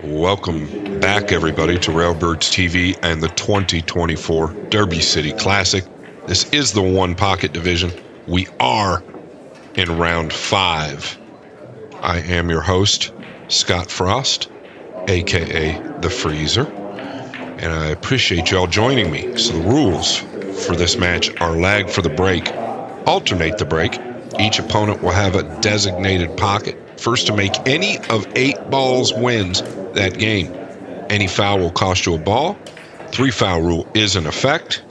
Welcome back, everybody, to Railbirds TV and the 2024 Derby City Classic. This is the one pocket division. We are in round 5. I am your host, Scott Frost, aka The Freezer, and I appreciate y'all joining me. So, the rules for this match are lag for the break, alternate the break. Each opponent will have a designated pocket. First to make any of 8 balls wins that game. Any foul will cost you a ball. 3 foul rule is in effect.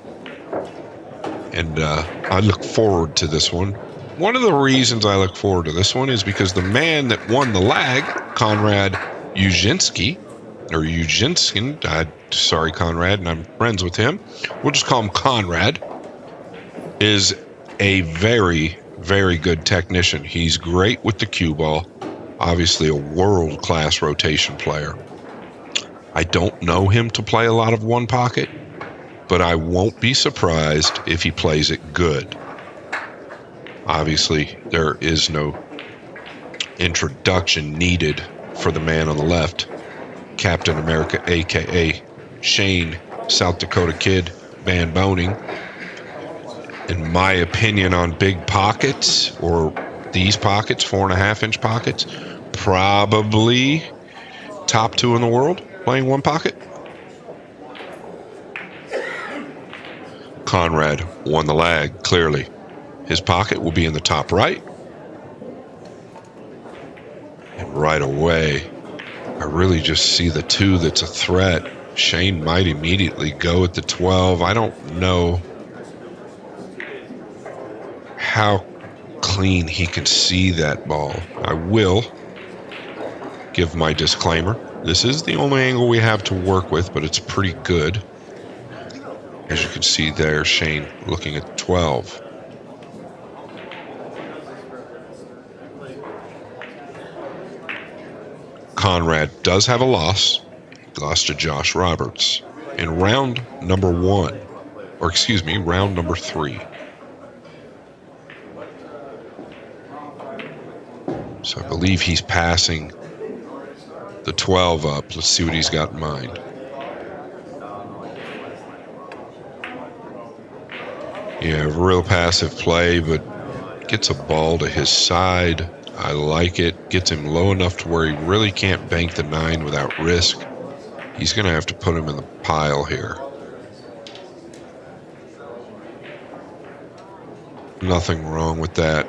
And I look forward to this one. One of the reasons I look forward to this one is because the man that won the lag, Konrad Juszczyszyn, or Juszczyszyn, sorry, Konrad, and I'm friends with him. We'll just call him Konrad, is a very, very good technician. He's great with the cue ball. Obviously a world-class rotation player. I don't know him to play a lot of one pocket, but I won't be surprised if he plays it good. Obviously, there is no introduction needed for the man on the left, Captain America, aka Shane, South Dakota Kid, Van Boening. In my opinion on big pockets, or these pockets, 4.5-inch pockets, probably top 2 in the world playing one pocket. Konrad won the lag, clearly. His pocket will be in the top right. And right away, I really just see the 2 that's a threat. Shane might immediately go at the 12. I don't know how clean he can see that ball. I will give my disclaimer. This is the only angle we have to work with, but it's pretty good. As you can see there, Shane looking at 12. Konrad does have a loss. He lost to Josh Roberts in round number 1, or excuse me, round number 3. So I believe he's passing the 12 up. Let's see what he's got in mind. Yeah, real passive play, but gets a ball to his side. I like it. Gets him low enough to where he really can't bank the 9 without risk. He's going to have to put him in the pile here. Nothing wrong with that.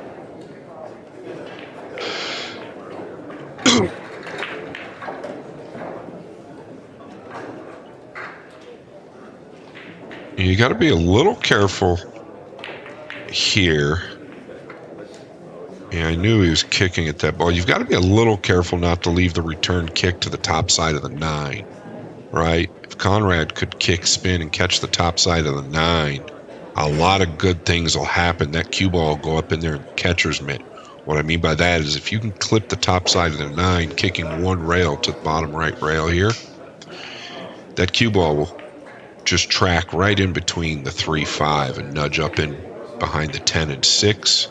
You got to be a little careful here. Yeah, I knew he was kicking at that ball. You've got to be a little careful not to leave the return kick to the top side of the 9, right? If Konrad could kick, spin, and catch the top side of the 9, a lot of good things will happen. That cue ball will go up in there in the catcher's mitt. What I mean by that is if you can clip the top side of the 9, kicking one rail to the bottom right rail here, that cue ball will just track right in between the 3-5 and nudge up in behind the 10 and 6.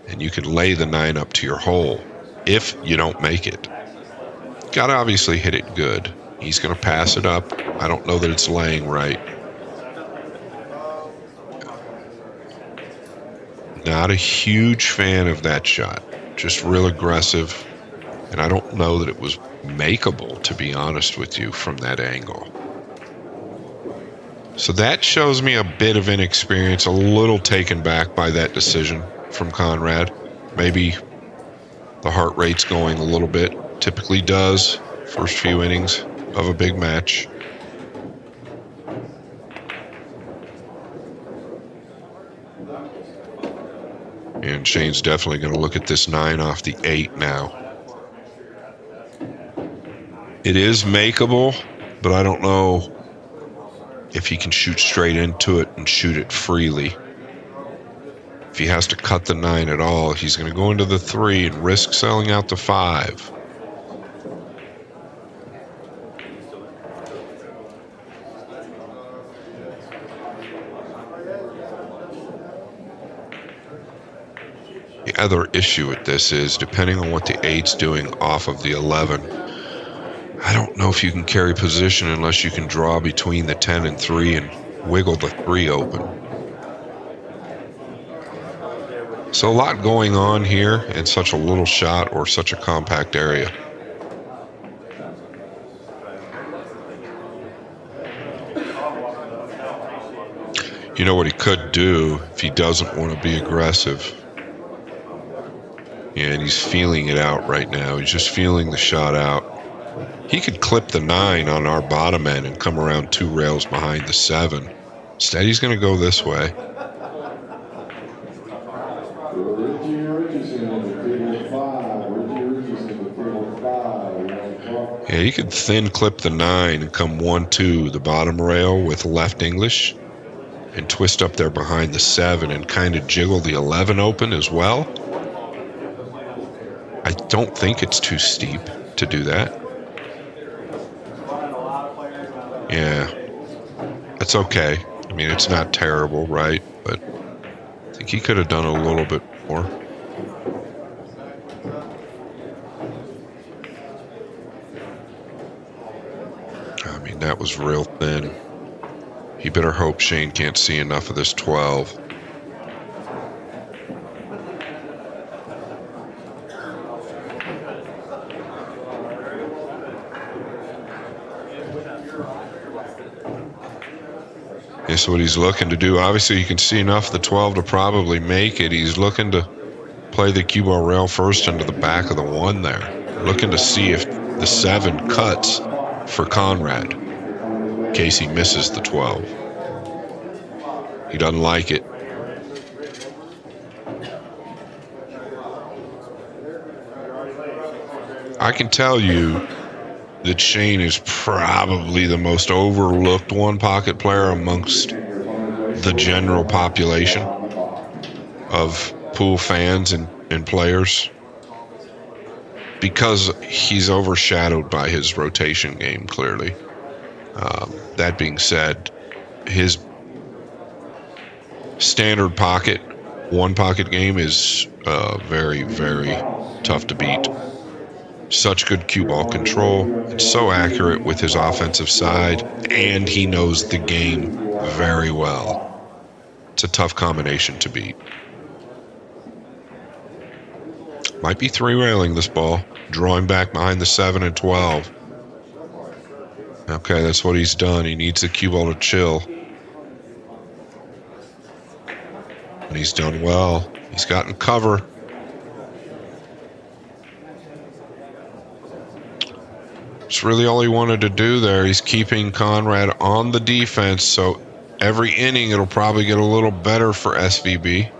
And you can lay the 9 up to your hole if you don't make it. Got to obviously hit it good. He's going to pass it up. I don't know that it's laying right. Not a huge fan of that shot. Just real aggressive. And I don't know that it was makeable, to be honest with you, from that angle. So that shows me a bit of inexperience, a little taken back by that decision from Konrad. Maybe the heart rate's going a little bit. Typically does first few innings of a big match. And Shane's definitely going to look at this 9 off the 8 now. It is makeable, but I don't know if he can shoot straight into it and shoot it freely. If he has to cut the 9 at all, he's going to go into the 3 and risk selling out the 5. The other issue with this is, depending on what the 8's doing off of the 11, I don't know if you can carry position unless you can draw between the 10 and 3 and wiggle the 3 open. So a lot going on here in such a little shot or such a compact area. You know what he could do if he doesn't want to be aggressive? And he's feeling it out right now. He's just feeling the shot out. He could clip the 9 on our bottom end and come around 2 rails behind the 7. Instead, he's going to go this way. Yeah, he could thin clip the 9 and come 1-2 the bottom rail with left English and twist up there behind the 7 and kind of jiggle the 11 open as well. I don't think it's too steep to do that. Yeah, that's okay. I mean, it's not terrible, right? But I think he could have done a little bit more. I mean, that was real thin. He better hope Shane can't see enough of this 12. Guess what he's looking to do. Obviously, you can see enough of the 12 to probably make it. He's looking to play the cue ball rail first into the back of the 1 there. Looking to see if the 7 cuts for Konrad in case he misses the 12. He doesn't like it. I can tell you that Shane is probably the most overlooked one-pocket player amongst the general population of pool fans and players because he's overshadowed by his rotation game, clearly. That being said, his standard pocket, one-pocket game is very, very tough to beat. Such good cue ball control. It's so accurate with his offensive side, and he knows the game very well. It's a tough combination to beat. Might be 3-railing this ball. Drawing back behind the 7 and 12. Okay, that's what he's done. He needs the cue ball to chill. And he's done well. He's gotten cover. It's really all he wanted to do there. He's keeping Konrad on the defense, so every inning it'll probably get a little better for SVB.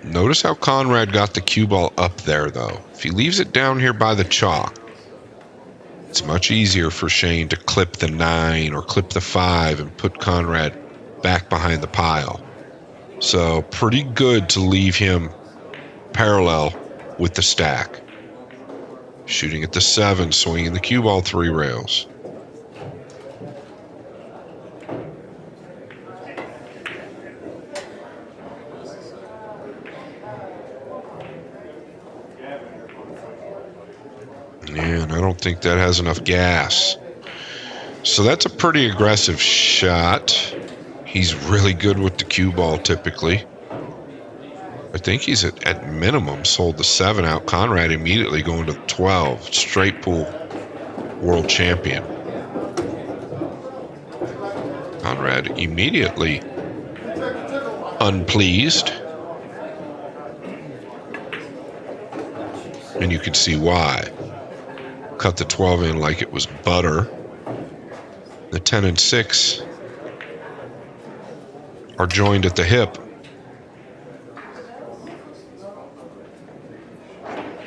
Notice how Konrad got the cue ball up there, though. If he leaves it down here by the chalk, it's much easier for Shane to clip the 9 or clip the 5 and put Konrad back behind the pile. So pretty good to leave him parallel with the stack. Shooting at the 7, swinging the cue ball 3 rails. And I don't think that has enough gas. So that's a pretty aggressive shot. He's really good with the cue ball typically. I think he's at minimum sold the 7 out. Konrad immediately going to the 12. Straight pool world champion. Konrad immediately unpleased. And you can see why. Cut the 12 in like it was butter. The 10 and 6 are joined at the hip.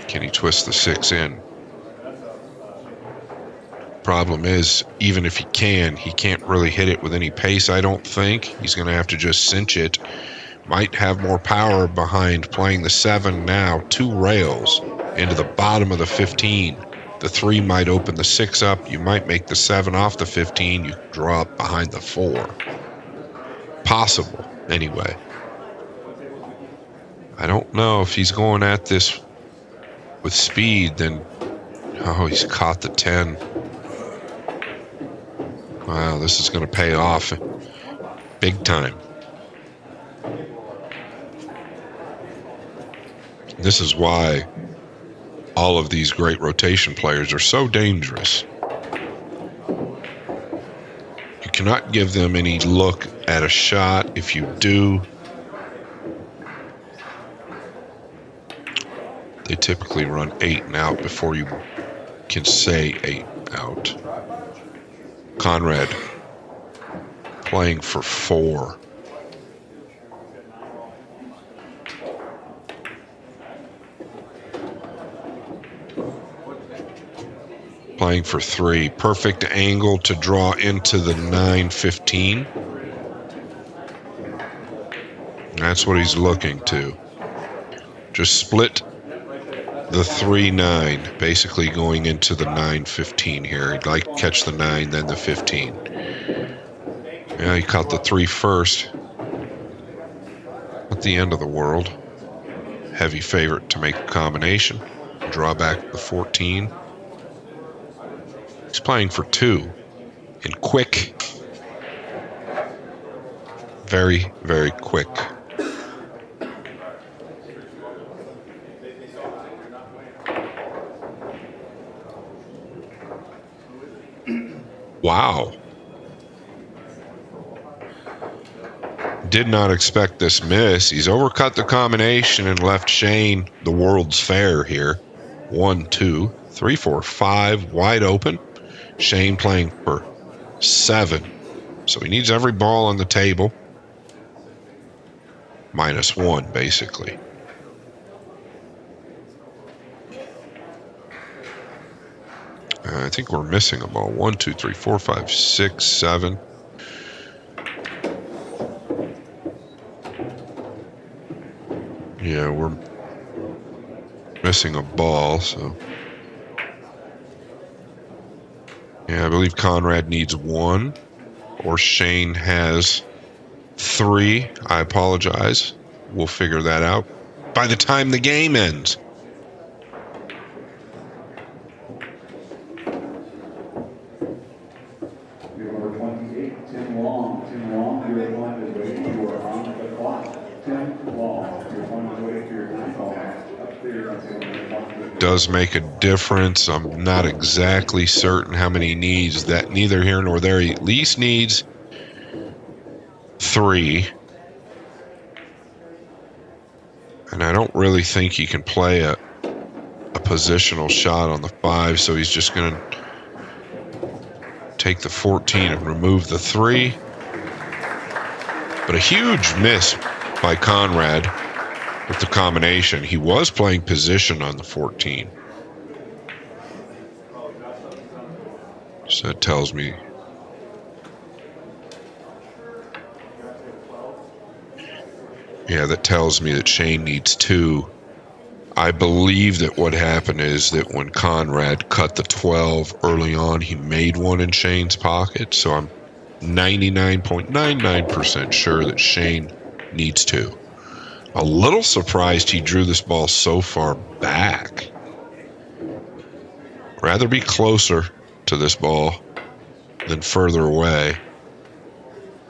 Can he twist the 6 in? Problem is, even if he can't really hit it with any pace, I don't think. He's going to have to just cinch it. Might have more power behind playing the 7 now, 2 rails into the bottom of the 15. The 3 might open the 6 up. You might make the 7 off the 15. You draw up behind the 4. Possible, anyway. I don't know if he's going at this with speed, then... Oh, he's caught the 10. Wow, this is going to pay off big time. This is why all of these great rotation players are so dangerous. You cannot give them any look at a shot. If you do, they typically run 8 and out before you can say 8 out. Konrad playing for 4. Playing for 3. Perfect angle to draw into the 9-15. That's what he's looking to. Just split the 3-9, basically going into the 9-15 here. He'd like to catch the 9, then the 15. Yeah, he caught the 3 first. Not the end of the world. Heavy favorite to make a combination. Draw back the 14. He's playing for 2. And quick. Very, very quick. Wow. Did not expect this miss. He's overcut the combination and left Shane the world's fair here. 1, 2, 3, 4, 5 wide open. Shane playing for 7. So he needs every ball on the table. -1, basically. I think we're missing a ball. 1, 2, 3, 4, 5, 6, 7. Yeah, we're missing a ball, so... Yeah, I believe Konrad needs 1, or Shane has 3. I apologize. We'll figure that out by the time the game ends. Does make a difference. I'm not exactly certain how many he needs. That neither here nor there. He at least needs 3. And I don't really think he can play a positional shot on the 5, so he's just going to take the 14 and remove the 3. But a huge miss by Konrad with the combination. He was playing position on the 14. So that tells me... Yeah, that tells me that Shane needs 2. I believe that what happened is that when Konrad cut the 12 early on, he made 1 in Shane's pocket. So I'm 99.99% sure that Shane needs 2. A little surprised he drew this ball so far back. Rather be closer to this ball than further away.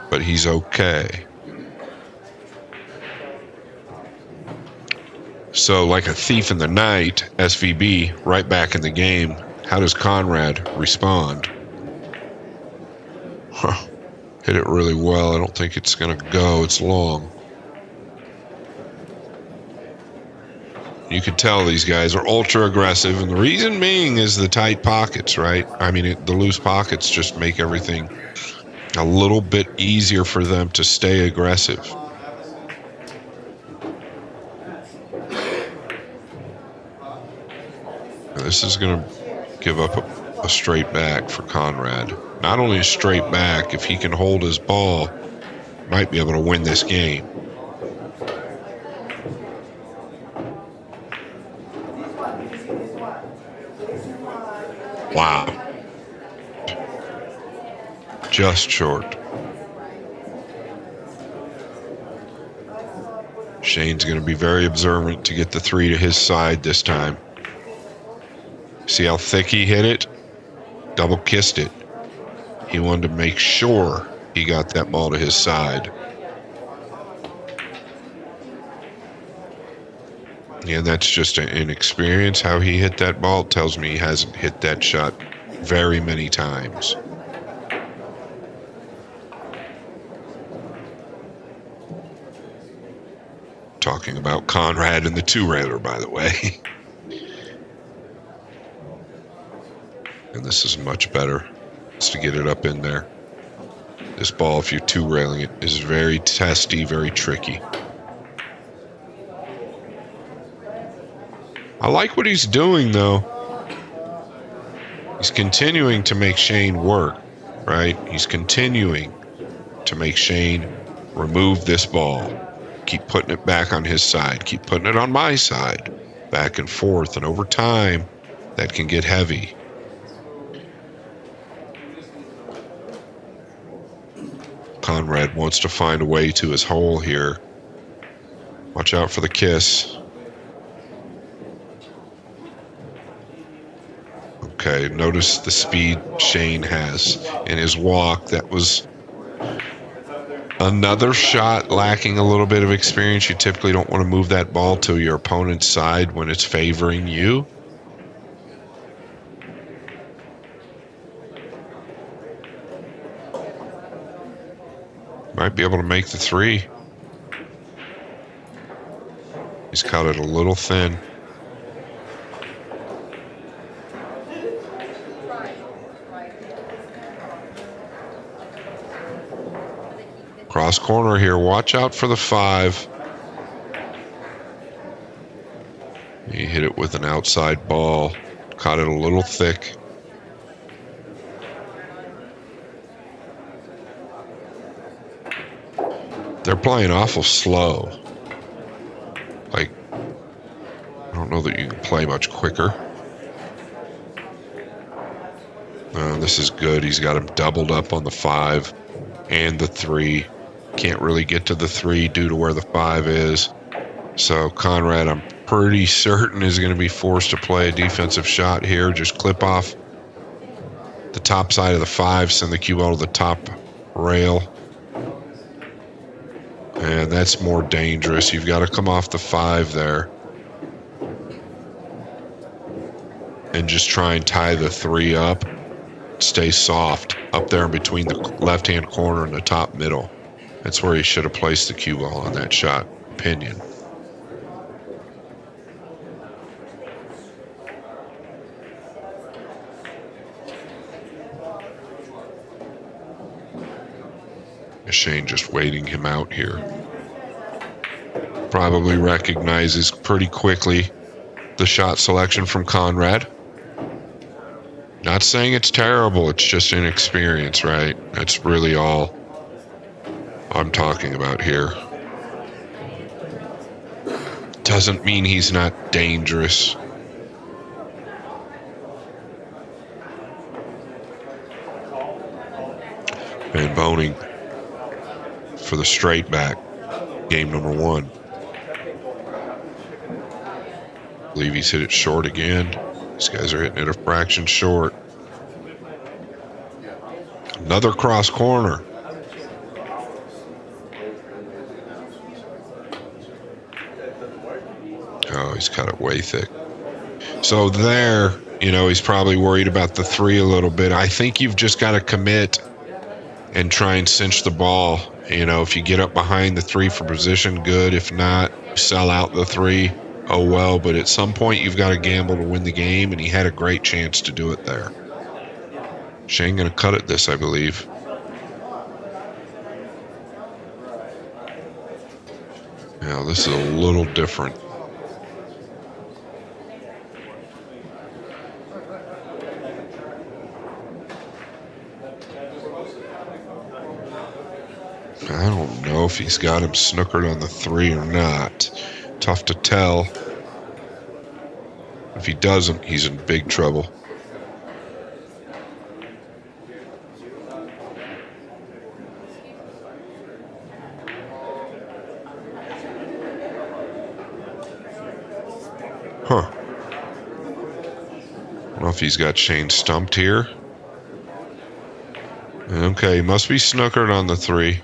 But he's okay. So, like a thief in the night, SVB right back in the game. How does Konrad respond? Hit it really well. I don't think it's going to go. It's long. You can tell these guys are ultra aggressive, and the reason being is the tight pockets, right? I mean, the loose pockets just make everything a little bit easier for them to stay aggressive. This is going to give up a straight back for Konrad. Not only a straight back, if he can hold his ball, might be able to win this game. Wow. Just short. Shane's going to be very observant to get the 3 to his side this time. See how thick he hit it? Double kissed it. He wanted to make sure he got that ball to his side. And that's just an experience. How he hit that ball tells me he hasn't hit that shot very many times. Talking about Konrad and the 2-railer, by the way. And this is much better. Just to get it up in there. This ball, if you're 2-railing it, is very testy, very tricky. I like what he's doing, though. He's continuing to make Shane work, right? He's continuing to make Shane remove this ball. Keep putting it back on his side. Keep putting it on my side. Back and forth. And over time, that can get heavy. Konrad wants to find a way to his hole here. Watch out for the kiss. Okay, notice the speed Shane has in his walk. That was another shot lacking a little bit of experience. You typically don't want to move that ball to your opponent's side when it's favoring you. Might be able to make the 3. He's caught it a little thin. Cross corner here. Watch out for the 5. He hit it with an outside ball. Caught it a little thick. They're playing awful slow. Like, I don't know that you can play much quicker. This is good. He's got him doubled up on the 5 and the 3. Can't really get to the 3 due to where the 5 is. So Konrad, I'm pretty certain, is going to be forced to play a defensive shot here. Just clip off the top side of the 5, send the cue ball to the top rail. And that's more dangerous. You've got to come off the 5 there. And just try and tie the 3 up. Stay soft up there in between the left-hand corner and the top middle. That's where he should have placed the cue ball on that shot. Opinion. Shane just waiting him out here. Probably recognizes pretty quickly the shot selection from Konrad. Not saying it's terrible, it's just inexperience, right? That's really all I'm talking about here. Doesn't mean he's not dangerous. And Boening for the straight back, game number 1. I believe he's hit it short again. These guys are hitting it a fraction short. Another cross corner. Oh, he's cut it way thick. So there, he's probably worried about the 3 a little bit. I think you've just got to commit and try and cinch the ball. If you get up behind the 3 for position, good. If not, sell out the 3. Oh, well, but at some point you've got to gamble to win the game, and he had a great chance to do it there. Shane going to cut it this, I believe. Now, this is a little different. I don't know if he's got him snookered on the 3 or not. Tough to tell. If he doesn't, he's in big trouble. Huh. I don't know if he's got Shane stumped here. Okay, must be snookered on the 3.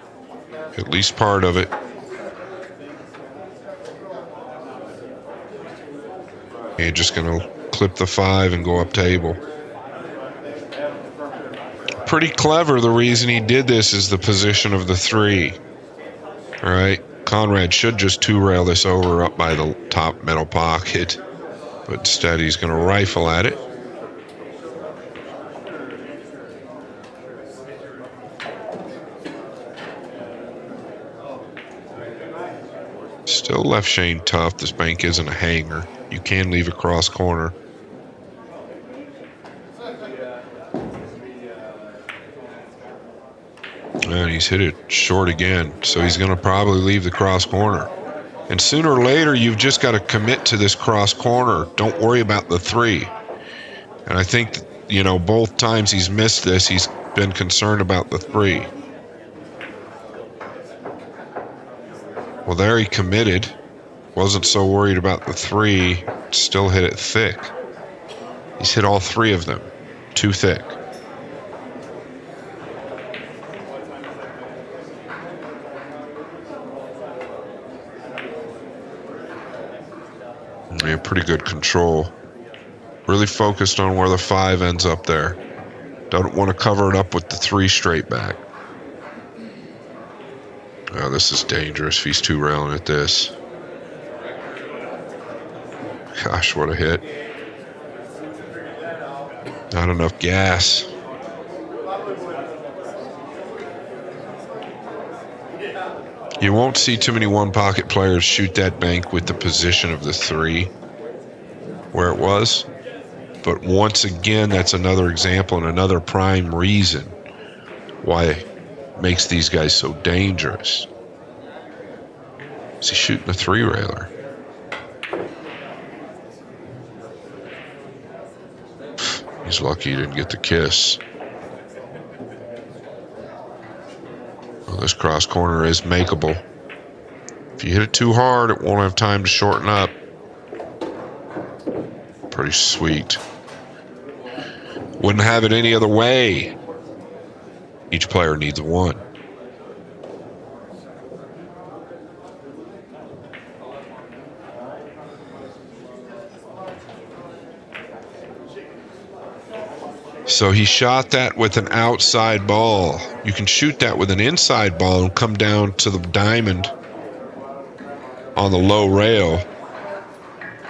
At least part of it. You're just going to clip the 5 and go up table. Pretty clever. The reason he did this is the position of the 3. All right. Konrad should just 2-rail this over up by the top middle pocket. But instead he's going to rifle at it. Still left Shane tough. This bank isn't a hanger. You can leave a cross corner. And he's hit it short again. So he's going to probably leave the cross corner. And sooner or later, you've just got to commit to this cross corner. Don't worry about the 3. And I think, both times he's missed this, he's been concerned about the 3. Well, there he committed. Wasn't so worried about the 3. Still hit it thick. He's hit all 3 of them. Too thick. Yeah, pretty good control. Really focused on where the 5 ends up there. Don't want to cover it up with the 3 straight back. Oh, this is dangerous if he's 2-railing at this. Gosh, what a hit. Not enough gas. You won't see too many one-pocket players shoot that bank with the position of the 3 where it was. But once again, that's another example and another prime reason why it makes these guys so dangerous. Is he shooting a 3-railer? He's lucky he didn't get the kiss. Well, this cross corner is makeable. If you hit it too hard, it won't have time to shorten up. Pretty sweet. Wouldn't have it any other way. Each player needs a 1. So he shot that with an outside ball. You can shoot that with an inside ball and come down to the diamond on the low rail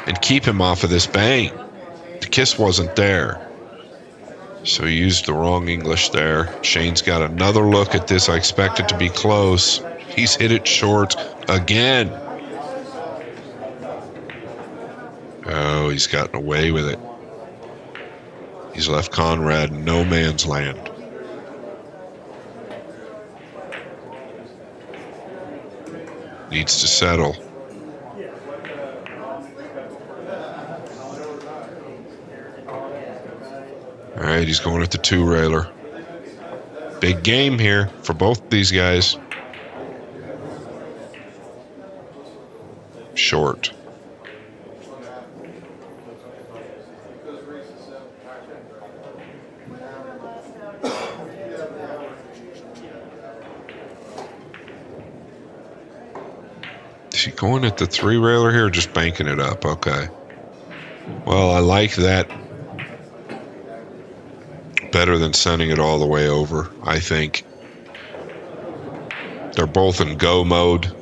and keep him off of this bank. The kiss wasn't there. So he used the wrong English there. Shane's got another look at this. I expect it to be close. He's hit it short again. Oh, he's gotten away with it. He's left Konrad in no man's land. Needs to settle. All right, he's going at the 2-railer. Big game here for both these guys. Short. Is he going at the 3-railer here or just banking it up? Okay. Well, I like that better than sending it all the way over, I think. They're both in go mode.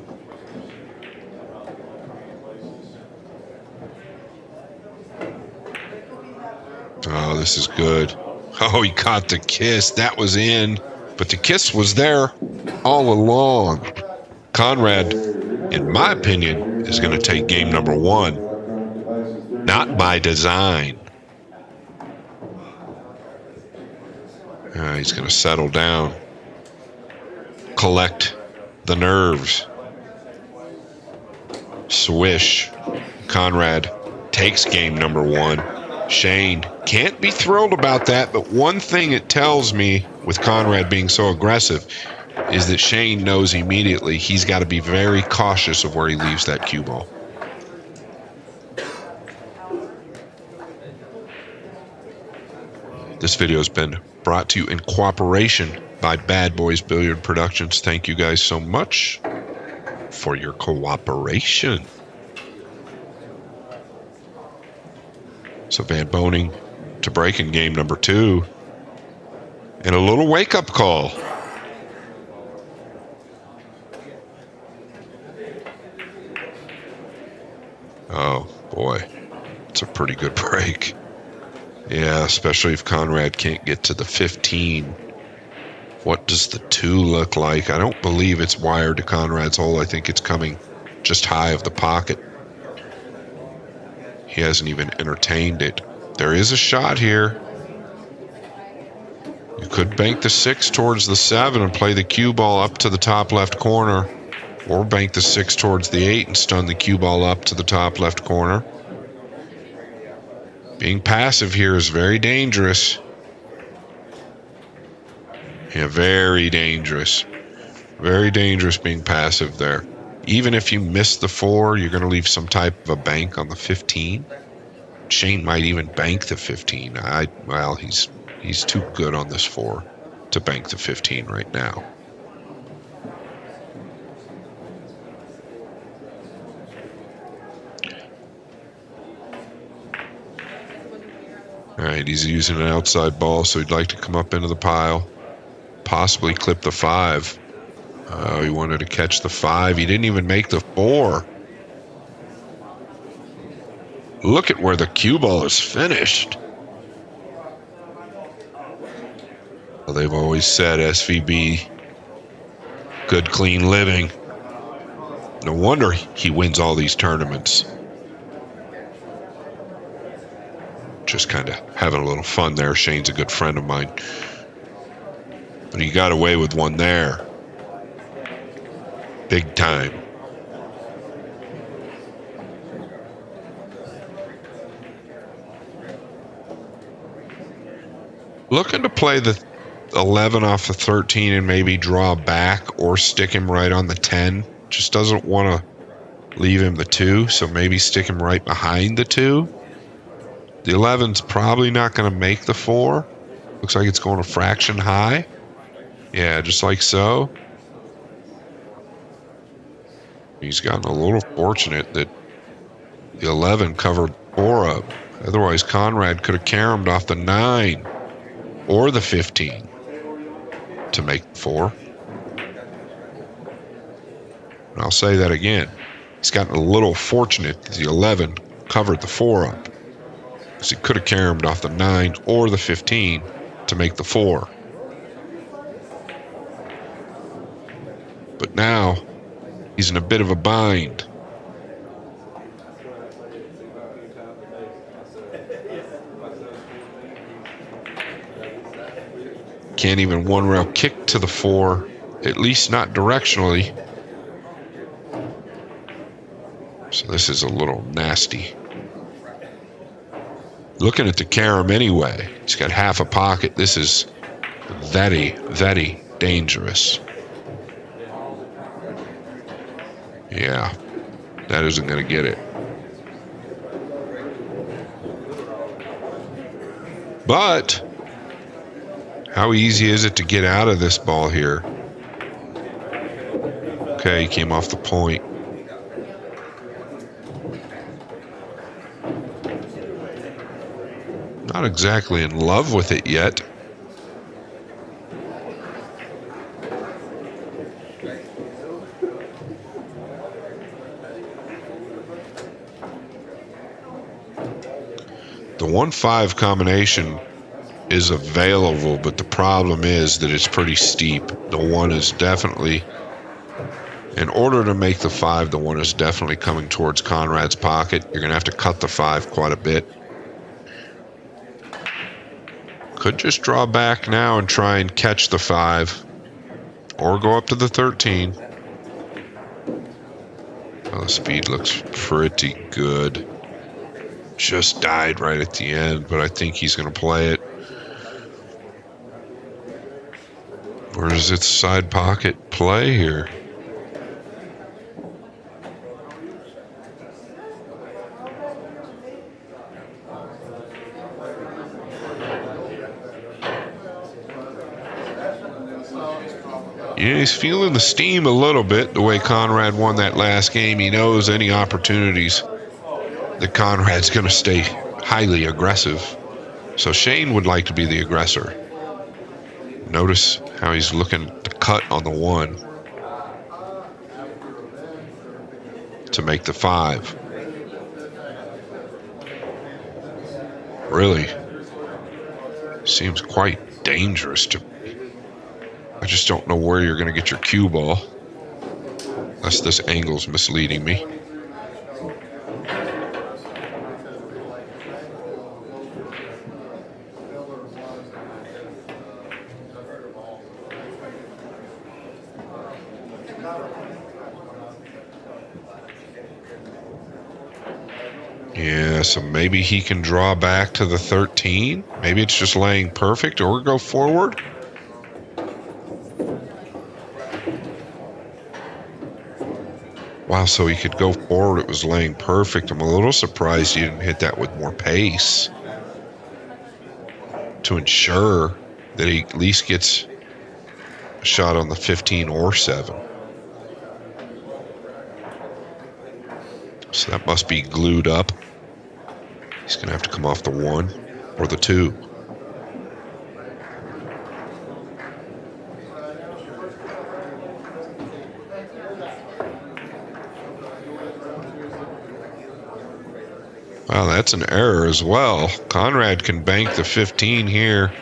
Oh, this is good. Oh, he caught the kiss. That was in, but the kiss was there all along. Konrad, in my opinion, is going to take game number 1. Not by design. He's going to settle down. Collect the nerves. Swish. Konrad takes game number 1. Shane can't be thrilled about that, but one thing it tells me with Konrad being so aggressive is that Shane knows immediately he's got to be very cautious of where he leaves that cue ball. This video has been brought to you in cooperation by Bad Boys Billiard Productions. Thank you guys so much for your cooperation. So Van Boening to break in game number 2. And a little wake-up call. Oh, boy. It's a pretty good break. Yeah, especially if Konrad can't get to the 15. What does the 2 look like? I don't believe it's wired to Konrad's hole. I think it's coming just high of the pocket. He hasn't even entertained it. There is a shot here. You could bank the 6 towards the 7 and play the cue ball up to the top left corner. Or bank the 6 towards the 8 and stun the cue ball up to the top left corner. Being passive here is very dangerous. Yeah, very dangerous. Very dangerous being passive there. Even if you miss the 4, you're going to leave some type of a bank on the 15. Shane might even bank the 15. Well, he's too good on this 4 to bank the 15 right now. All right, he's using an outside ball, so he'd like to come up into the pile. Possibly clip the 5. He wanted to catch the 5. He didn't even make the 4. Look at where the cue ball is finished. Well, they've always said SVB, good clean living. No wonder he wins all these tournaments. Just kind of having a little fun there. Shane's a good friend of mine. But he got away with one there. Big time. Looking to play the 11 off the 13 and maybe draw back or stick him right on the 10. Just doesn't want to leave him the 2, so maybe stick him right behind the 2. The 11's probably not going to make the 4. Looks like it's going a fraction high. Yeah, just like so. He's gotten a little fortunate that the 11 covered 4 up. Otherwise, Konrad could have caromed off the 9 or the 15 to make the 4. And I'll say that again. He's gotten a little fortunate that the 11 covered the 4 up. Because he could have caromed off the 9 or the 15 to make the 4. But now, he's in a bit of a bind. Can't even one-rail kick to the 4, at least not directionally. So this is a little nasty. Looking at the carom anyway, he's got half a pocket. This is very, very dangerous. Yeah, that isn't going to get it. But how easy is it to get out of this ball here? Okay, he came off the point. Not exactly in love with it yet. The 1-5 combination is available, but the problem is that it's pretty steep. The 1 is definitely, in order to make the 5, the 1 is definitely coming towards Konrad's pocket. You're going to have to cut the 5 quite a bit. Could just draw back now and try and catch the 5. Or go up to the 13. Well, the speed looks pretty good. Just died right at the end, but I think he's going to play it. Or does its side pocket play here? Yeah, he's feeling the steam a little bit. The way Konrad won that last game, he knows any opportunities that Konrad's going to stay highly aggressive. So Shane would like to be the aggressor. Notice how he's looking to cut on the 1 to make the 5. Really seems quite dangerous to me. I just don't know where you're going to get your cue ball, unless this angle's misleading me. Yeah, so maybe he can draw back to the 13. Maybe it's just laying perfect, or go forward. Wow, so he could go forward. It was laying perfect. I'm a little surprised he didn't hit that with more pace to ensure that he at least gets a shot on the 15 or 7. So that must be glued up. He's going to have to come off the 1 or the 2. Wow, that's an error as well. Konrad can bank the 15 here,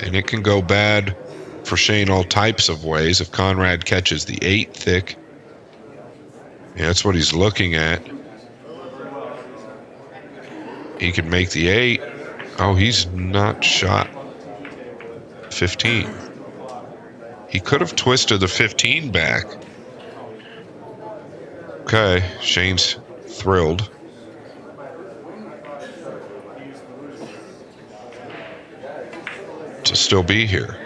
and it can go bad for Shane all types of ways. If Konrad catches the 8 thick, yeah, that's what he's looking at. He can make the 8. Oh, he's not shot 15. He could have twisted the 15 back. Okay, Shane's thrilled. To still be here.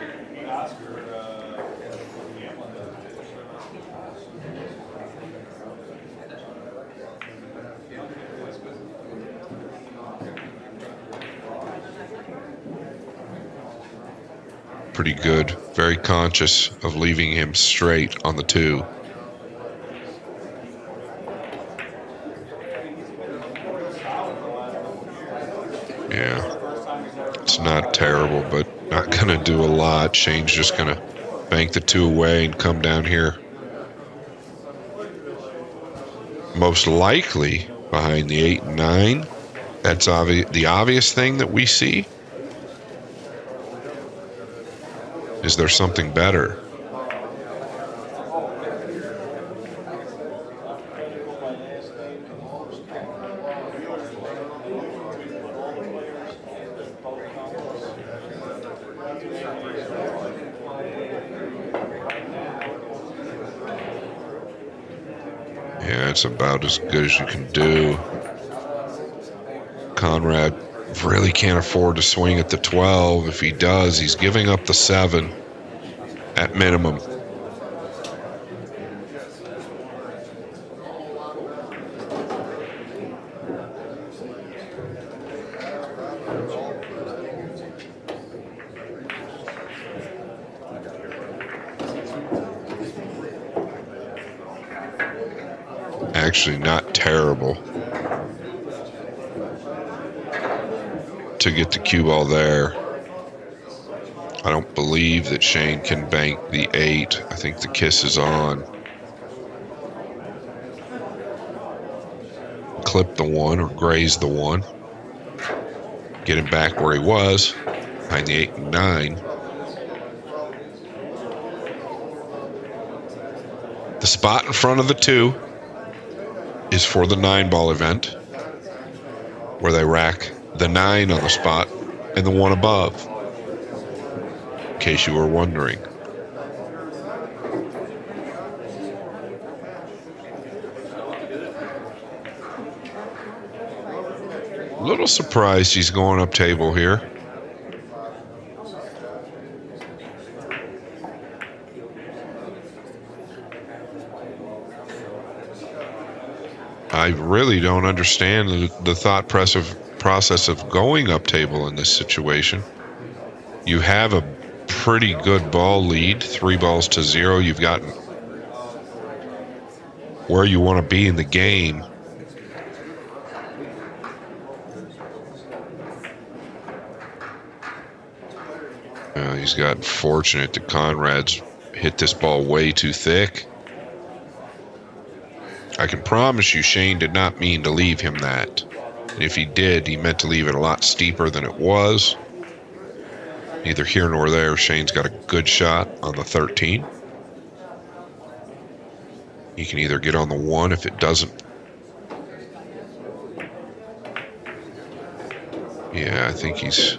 Pretty good. Very conscious of leaving him straight on the 2. Yeah. It's not terrible, but not going to do a lot. Shane's just going to bank the 2 away and come down here. Most likely behind the 8 and 9. That's the obvious thing that we see. Is there something better? Yeah, it's about as good as you can do. Konrad really can't afford to swing at the 12. If he does, he's giving up the 7 at minimum. Actually, not terrible to get the cue ball there. I don't believe that Shane can bank the 8. I think the kiss is on. Clip the 1 or graze the 1. Get him back where he was, behind the 8 and 9. The spot in front of the 2 is for the 9-ball event, where they rack the 9 on the spot and the 1 above, in case you were wondering. A little surprised he's going up table here. I really don't understand the thought process of going up table in this situation. You have a pretty good ball lead, 3-0. You've gotten where you want to be in the game. He's gotten fortunate that Konrad's hit this ball way too thick. I can promise you Shane did not mean to leave him that. And if he did, he meant to leave it a lot steeper than it was. Neither here nor there, Shane's got a good shot on the 13. He can either get on the 1 if it doesn't. Yeah, I think he's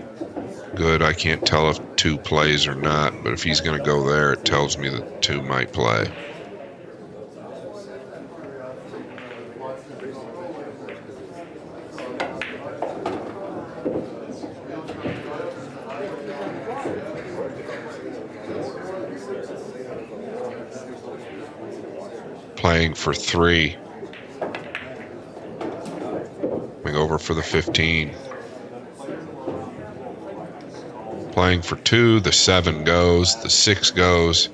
good. I can't tell if 2 plays or not, but if he's going to go there, it tells me that 2 might play. Playing for 3. Coming over for the 15. Playing for 2, the 7 goes, the 6 goes.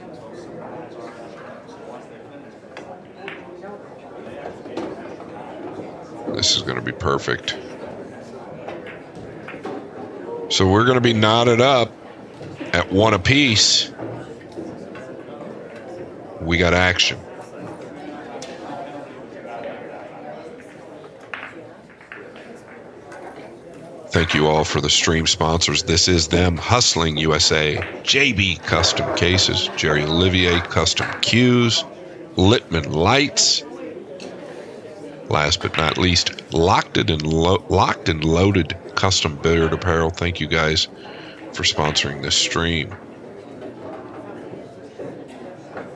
This is going to be perfect. So we're going to be knotted up at 1 apiece. We got action. Thank you all for the stream sponsors. This is them, Hustling USA, JB Custom Cases, Jerry Olivier Custom Cues, Littman Lights. Last but not least, Locked and Loaded Custom Billiard Apparel. Thank you guys for sponsoring this stream.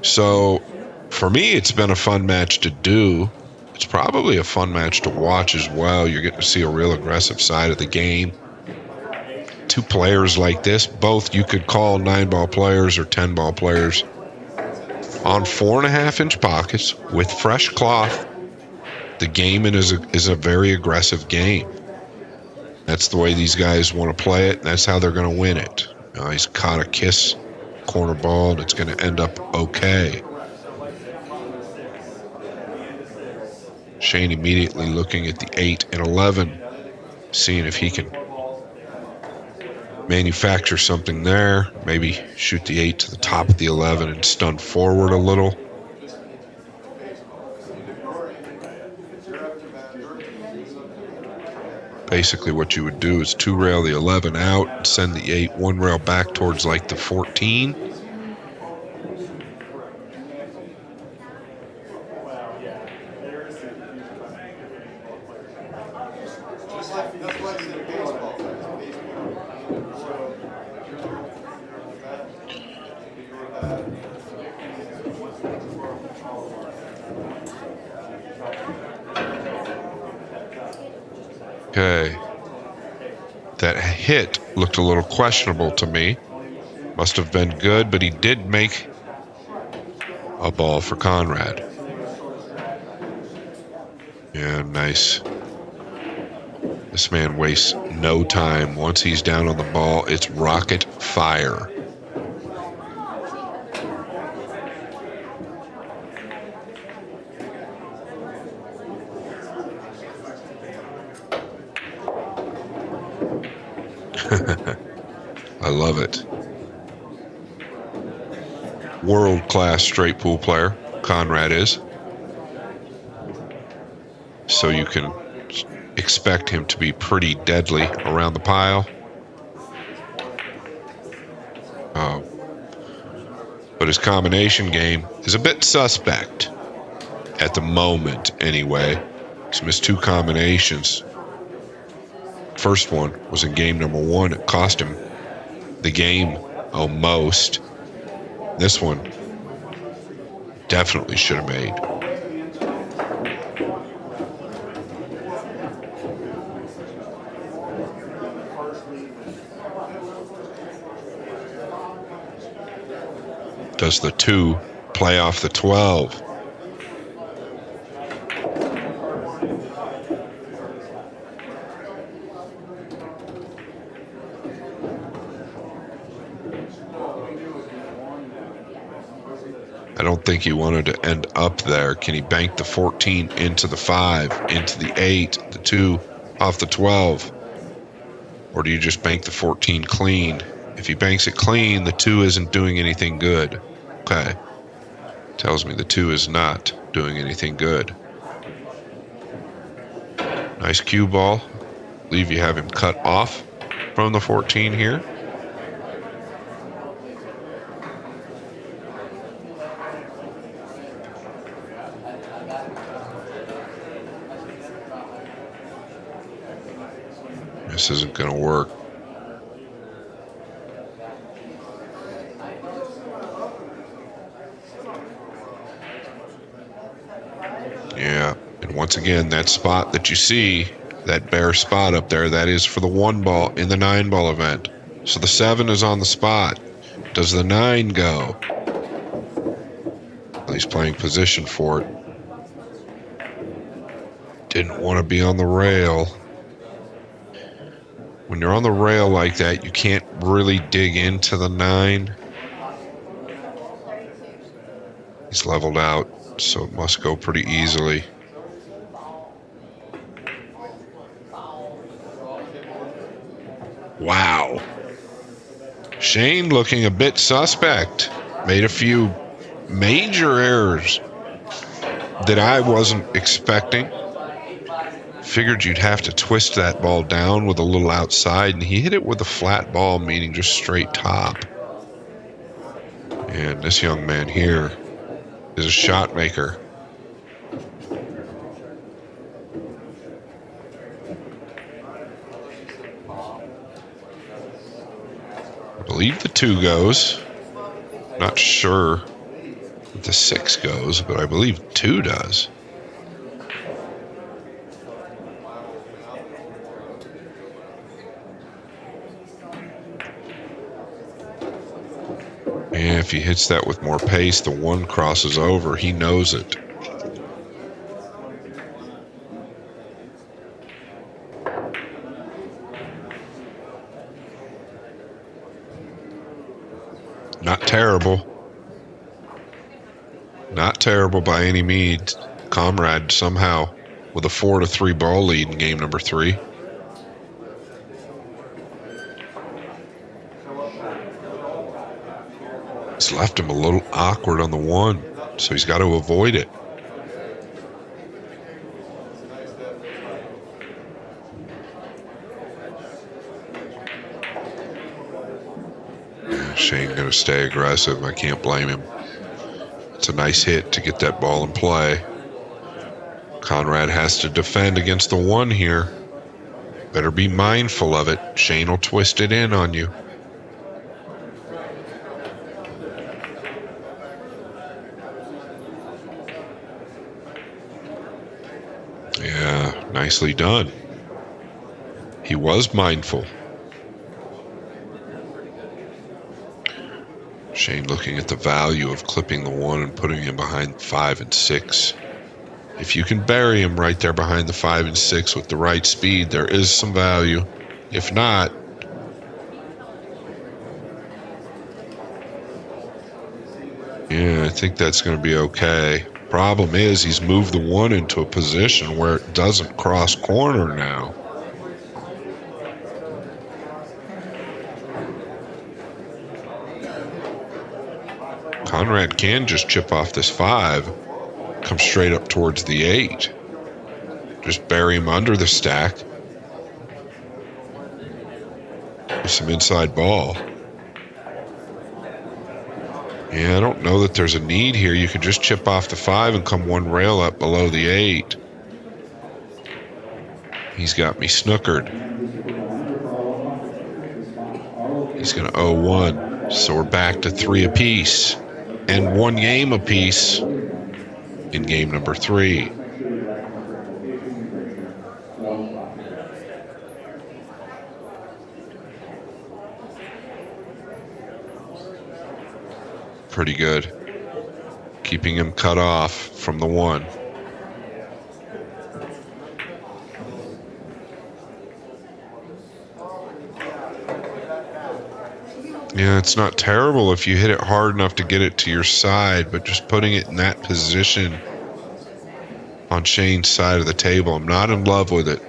So, for me, it's been a fun match to do. It's probably a fun match to watch as well. You're getting to see a real aggressive side of the game. 2 players like this, both you could call 9-ball players or 10-ball players, on 4.5-inch pockets with fresh cloth. The game is a very aggressive game. That's the way these guys want to play it, and that's how they're going to win it. He's caught a kiss corner ball, and it's going to end up okay. Shane immediately looking at the 8 and 11, seeing if he can manufacture something there. Maybe shoot the 8 to the top of the 11 and stun forward a little. Basically what you would do is 2-rail the 11 out and send the 8 1 rail back towards like the 14. Okay. That hit looked a little questionable to me. Must have been good, but he did make a ball for Konrad. Yeah, nice. This man wastes no time. Once he's down on the ball, it's rocket fire. I love it. World-class straight pool player, Konrad is. So you can expect him to be pretty deadly around the pile. But his combination game is a bit suspect at the moment anyway. He's missed 2 combinations. First one was in game number 1. It cost him the game almost. This one definitely should have made. Does the 2 play off the 12? I don't think he wanted to end up there. Can he bank the 14 into the 5, into the 8, the 2, off the 12? Or do you just bank the 14 clean? If he banks it clean, the 2 isn't doing anything good. Okay. Tells me the 2 is not doing anything good. Nice cue ball. I believe you have him cut off from the 14 here. This isn't going to work. Yeah, and once again, that spot that you see, that bare spot up there, that is for the 1 ball in the 9 ball event. So the 7 is on the spot. Does the 9 go? He's playing position for it. Didn't want to be on the rail. When you're on the rail like that, you can't really dig into the 9. He's leveled out, so it must go pretty easily. Wow. Shane looking a bit suspect. Made a few major errors that I wasn't expecting. Figured you'd have to twist that ball down with a little outside, and he hit it with a flat ball, meaning just straight top. And this young man here is a shot maker. I believe the 2 goes. Not sure if the 6 goes, but I believe 2 does. And if he hits that with more pace, the 1 crosses over. He knows it. Not terrible. Not terrible by any means. Konrad somehow with a 4-3 ball lead in game number 3. It's left him a little awkward on the 1, so he's got to avoid it. Shane going to stay aggressive. I can't blame him. It's a nice hit to get that ball in play. Konrad has to defend against the 1 here. Better be mindful of it. Shane will twist it in on you. Yeah, nicely done. He was mindful. Shane looking at the value of clipping the 1 and putting him behind 5 and 6. If you can bury him right there behind the 5 and 6 with the right speed, there is some value. If not, yeah, I think that's going to be okay. Problem is, he's moved the 1 into a position where it doesn't cross corner now. Konrad can just chip off this 5, come straight up towards the 8. Just bury him under the stack. With some inside ball. Yeah, I don't know that there's a need here. You could just chip off the 5 and come 1 rail up below the 8. He's got me snookered. He's going to 0-1. So we're back to 3 apiece. And 1 game apiece in game number 3. Pretty good. Keeping him cut off from the 1. Yeah, it's not terrible if you hit it hard enough to get it to your side, but just putting it in that position on Shane's side of the table, I'm not in love with it.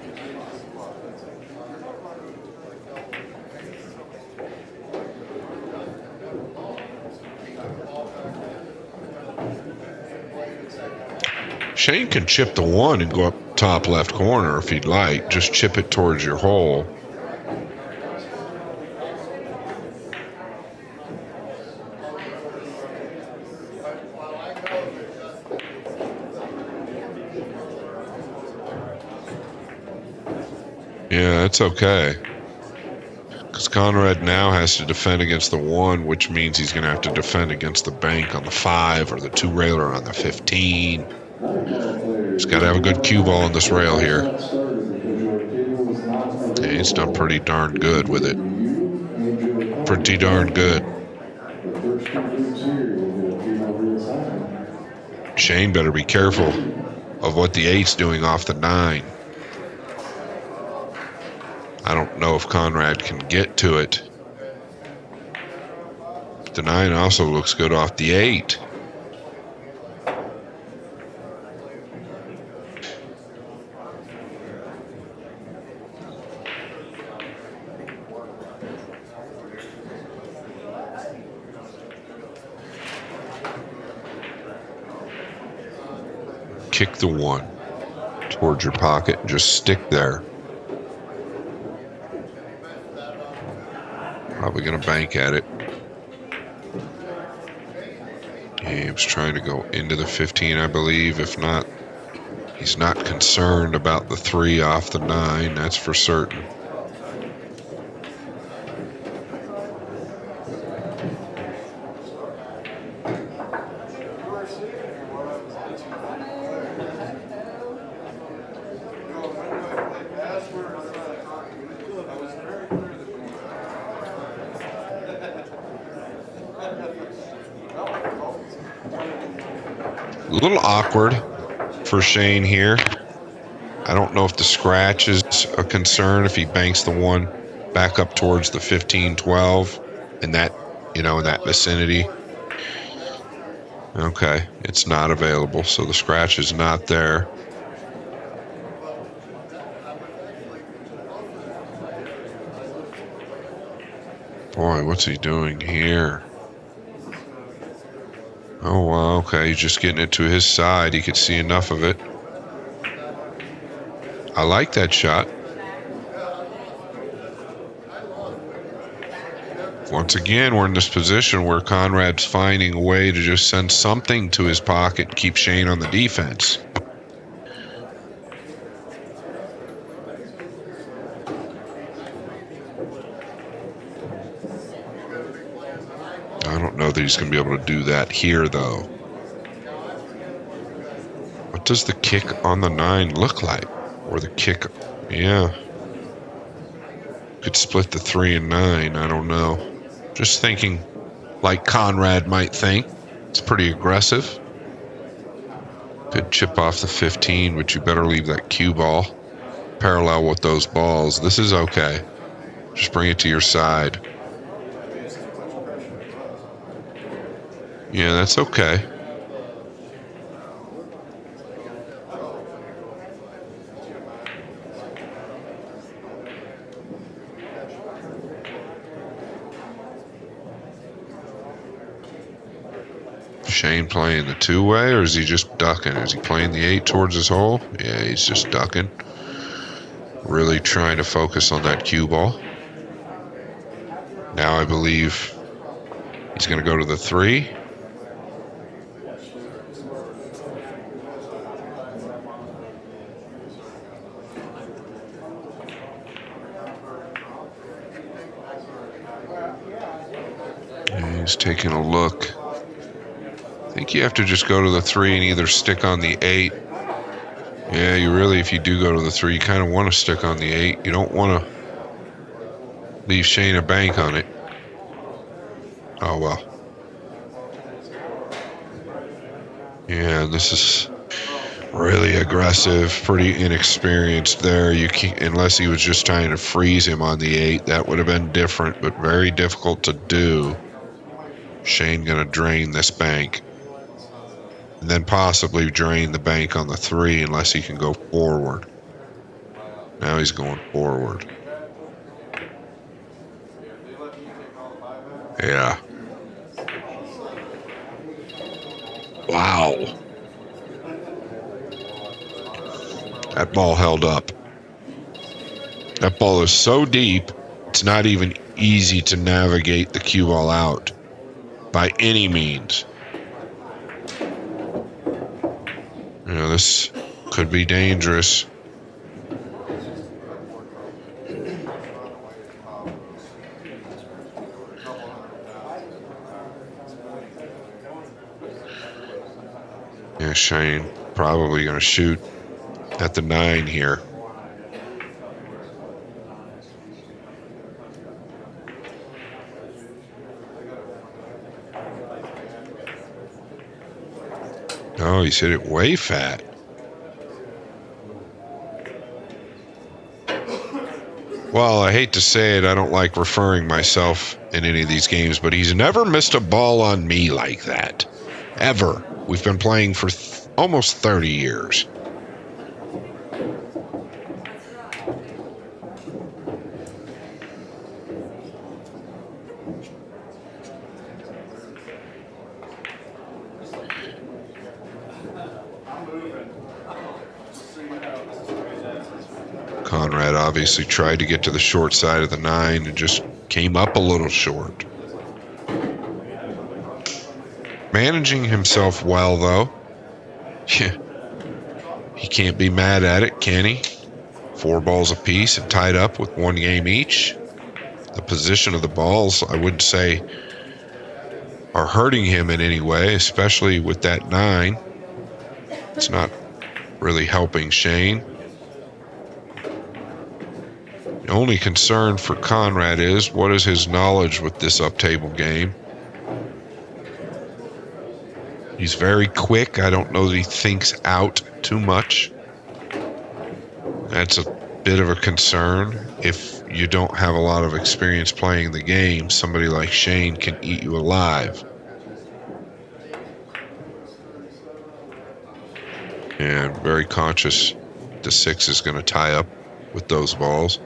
Shane can chip the 1 and go up top left corner if he'd like. Just chip it towards your hole. Yeah, that's okay. Because Konrad now has to defend against the 1, which means he's going to have to defend against the bank on the 5 or the 2-railer on the 15. He's got to have a good cue ball on this rail here. Yeah, he's done pretty darn good with it. Pretty darn good. Shane better be careful of what the 8's doing off the 9. I don't know if Konrad can get to it. But the 9 also looks good off the 8. Kick the 1 towards your pocket and just stick there. Probably going to bank at it. Gabe's trying to go into the 15, I believe. If not, he's not concerned about the 3 off the 9, that's for certain. A little awkward for Shane here. I don't know if the scratch is a concern if he banks the 1 back up towards the 15-12 in that, in that vicinity. Okay, it's not available, so the scratch is not there. Boy, what's he doing here? Oh, wow, okay, he's just getting it to his side. He could see enough of it. I like that shot. Once again, we're in this position where Konrad's finding a way to just send something to his pocket and keep Shane on the defense. I don't know that he's going to be able to do that here, though. What does the kick on the 9 look like? Or the kick, yeah. Could split the 3 and 9, I don't know. Just thinking like Konrad might think. It's pretty aggressive. Could chip off the 15, but you better leave that cue ball parallel with those balls. This is okay. Just bring it to your side. Yeah, that's okay. Shane playing the 2-way, or is he just ducking? Is he playing the 8 towards his hole? Yeah, he's just ducking. Really trying to focus on that cue ball. Now I believe he's going to go to the 3. And he's taking a look. I think you have to just go to the 3 and either stick on the 8. Yeah, you really, if you do go to the 3, you kind of want to stick on the 8. You don't want to leave Shane a bank on it. Oh, well. Yeah, this is Really aggressive, pretty inexperienced there. You can't, unless he was just trying to freeze him on the 8, that would have been different, but very difficult to do. Shane gonna drain this bank. And then possibly drain the bank on the 3 unless he can go forward. Now he's going forward. Yeah. Wow. That ball held up. That ball is so deep, it's not even easy to navigate the cue ball out by any means. You know, this could be dangerous. Yeah, Shane probably going to shoot at the 9 here. Oh, he's hit it way fat. Well, I hate to say it, I don't like referring myself in any of these games, but he's never missed a ball on me like that. Ever. We've been playing for almost 30 years. Konrad obviously tried to get to the short side of the 9 and just came up a little short. Managing himself well, though. He can't be mad at it, can he? 4 balls apiece and tied up with 1 game each. The position of the balls, I wouldn't say, are hurting him in any way, especially with that 9. It's not really helping Shane. The only concern for Konrad is, what is his knowledge with this up-table game? He's very quick. I don't know that he thinks out too much. That's a bit of a concern. If you don't have a lot of experience playing the game, somebody like Shane can eat you alive. And very conscious the 6 is going to tie up with those balls.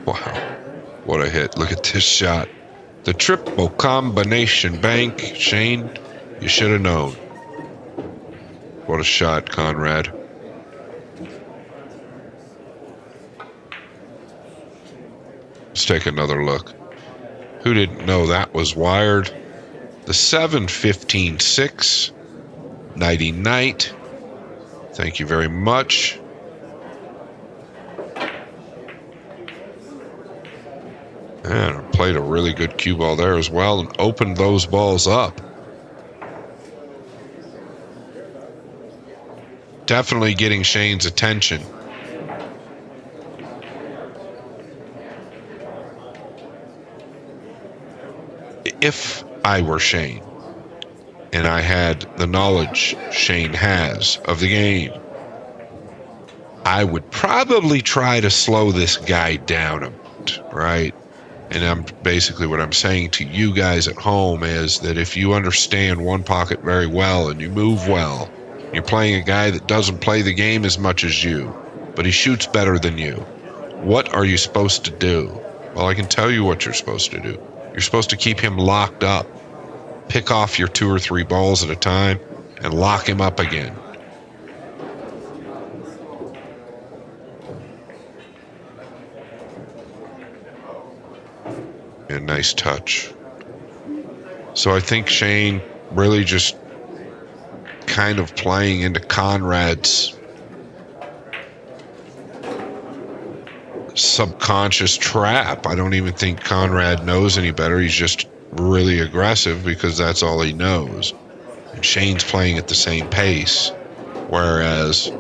Wow, what a hit. Look at this shot. The triple combination bank. Shane, you should have known. What a shot, Konrad. Let's take another look. Who didn't know that was wired? The 7-15-6. Nighty night. Thank you very much. And played a really good cue ball there as well and opened those balls up. Definitely getting Shane's attention. If I were Shane and I had the knowledge Shane has of the game, I would probably try to slow this guy down a bit, right? And basically what I'm saying to you guys at home is that if you understand one pocket very well and you move well, you're playing a guy that doesn't play the game as much as you, but he shoots better than you. What are you supposed to do? Well, I can tell you what you're supposed to do. You're supposed to keep him locked up. Pick off your 2 or 3 balls at a time and lock him up again. A nice touch. So I think Shane really just kind of playing into Konrad's subconscious trap. I don't even think Konrad knows any better. He's just really aggressive because that's all he knows. And Shane's playing at the same pace. Whereas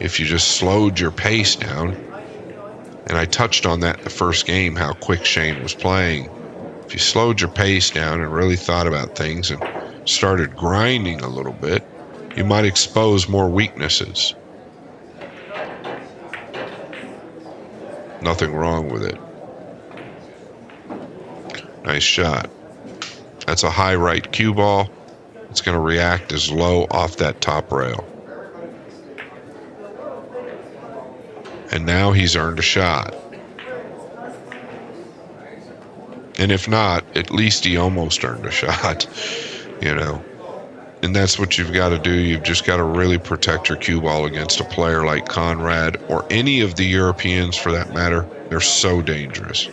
if you just slowed your pace down, and I touched on that in the first game, how quick Shane was playing, If you slowed your pace down and really thought about things and started grinding a little bit, you might expose more weaknesses. Nothing wrong with it. Nice shot. That's a high right cue ball. It's going to react as low off that top rail. And now he's earned a shot. And if not, at least he almost earned a shot, you know. And that's what you've got to do. You've just got to really protect your cue ball against a player like Konrad or any of the Europeans for that matter. They're so dangerous.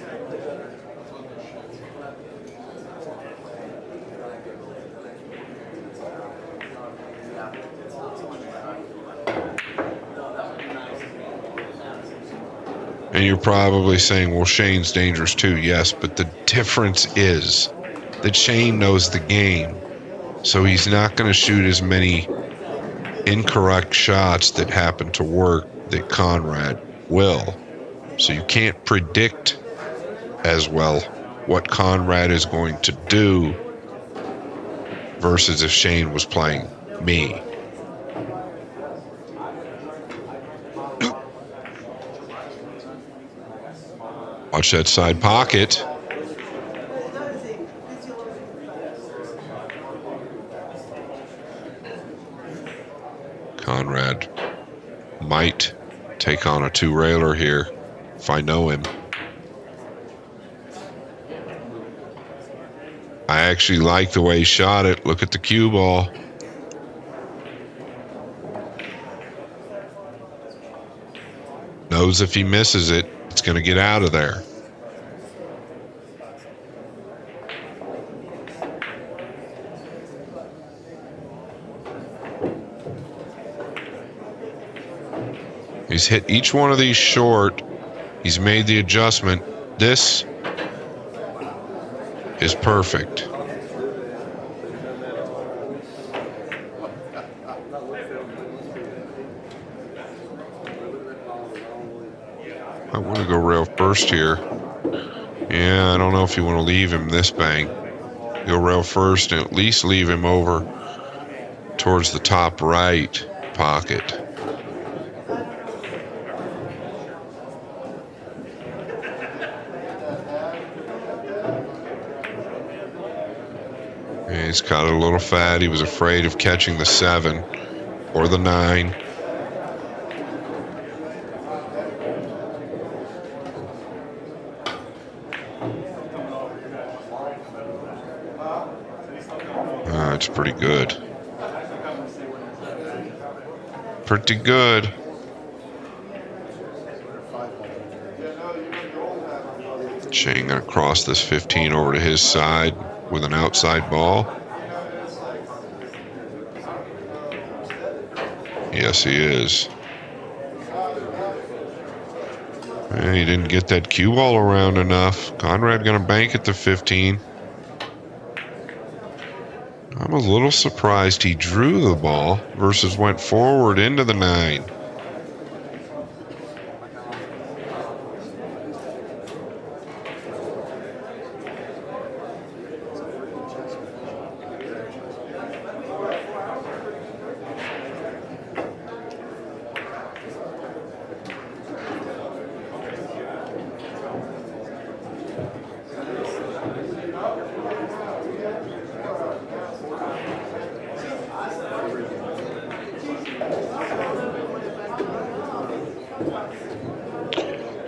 And you're probably saying, well, Shane's dangerous too. Yes, but the difference is that Shane knows the game. So he's not going to shoot as many incorrect shots that happen to work that Konrad will. So you can't predict as well what Konrad is going to do versus if Shane was playing me. Watch that side pocket. Konrad might take on a two-railer here if I know him. I actually like the way he shot it. Look at the cue ball. Knows if he misses it, it's going to get out of there. He's hit each one of these short. He's made the adjustment. This is perfect. I want to go rail first here. Yeah, I don't know if you want to leave him this bank. Go rail first and at least leave him over towards the top right pocket. And he's caught it a little fat. He was afraid of catching the 7 or the 9. It's pretty good. Pretty good. Shane gonna cross this 15 over to his side with an outside ball. Yes, he is. And he didn't get that cue ball around enough. Konrad gonna bank at the 15. I'm a little surprised he drew the ball versus went forward into the 9.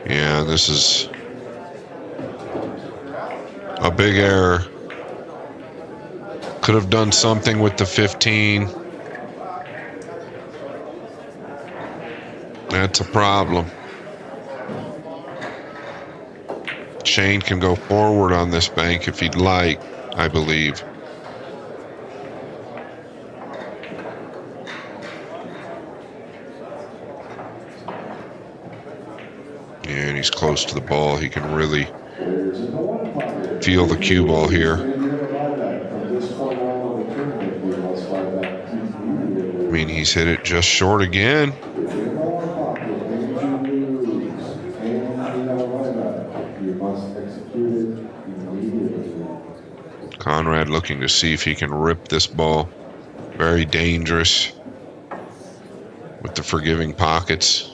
Yeah, this is a big error. Could have done something with the 15. That's a problem. Shane can go forward on this bank if he'd like, I believe. And he's close to the ball. He can really feel the cue ball here. I mean, he's hit it just short again. Konrad looking to see if he can rip this ball. Very dangerous with the forgiving pockets.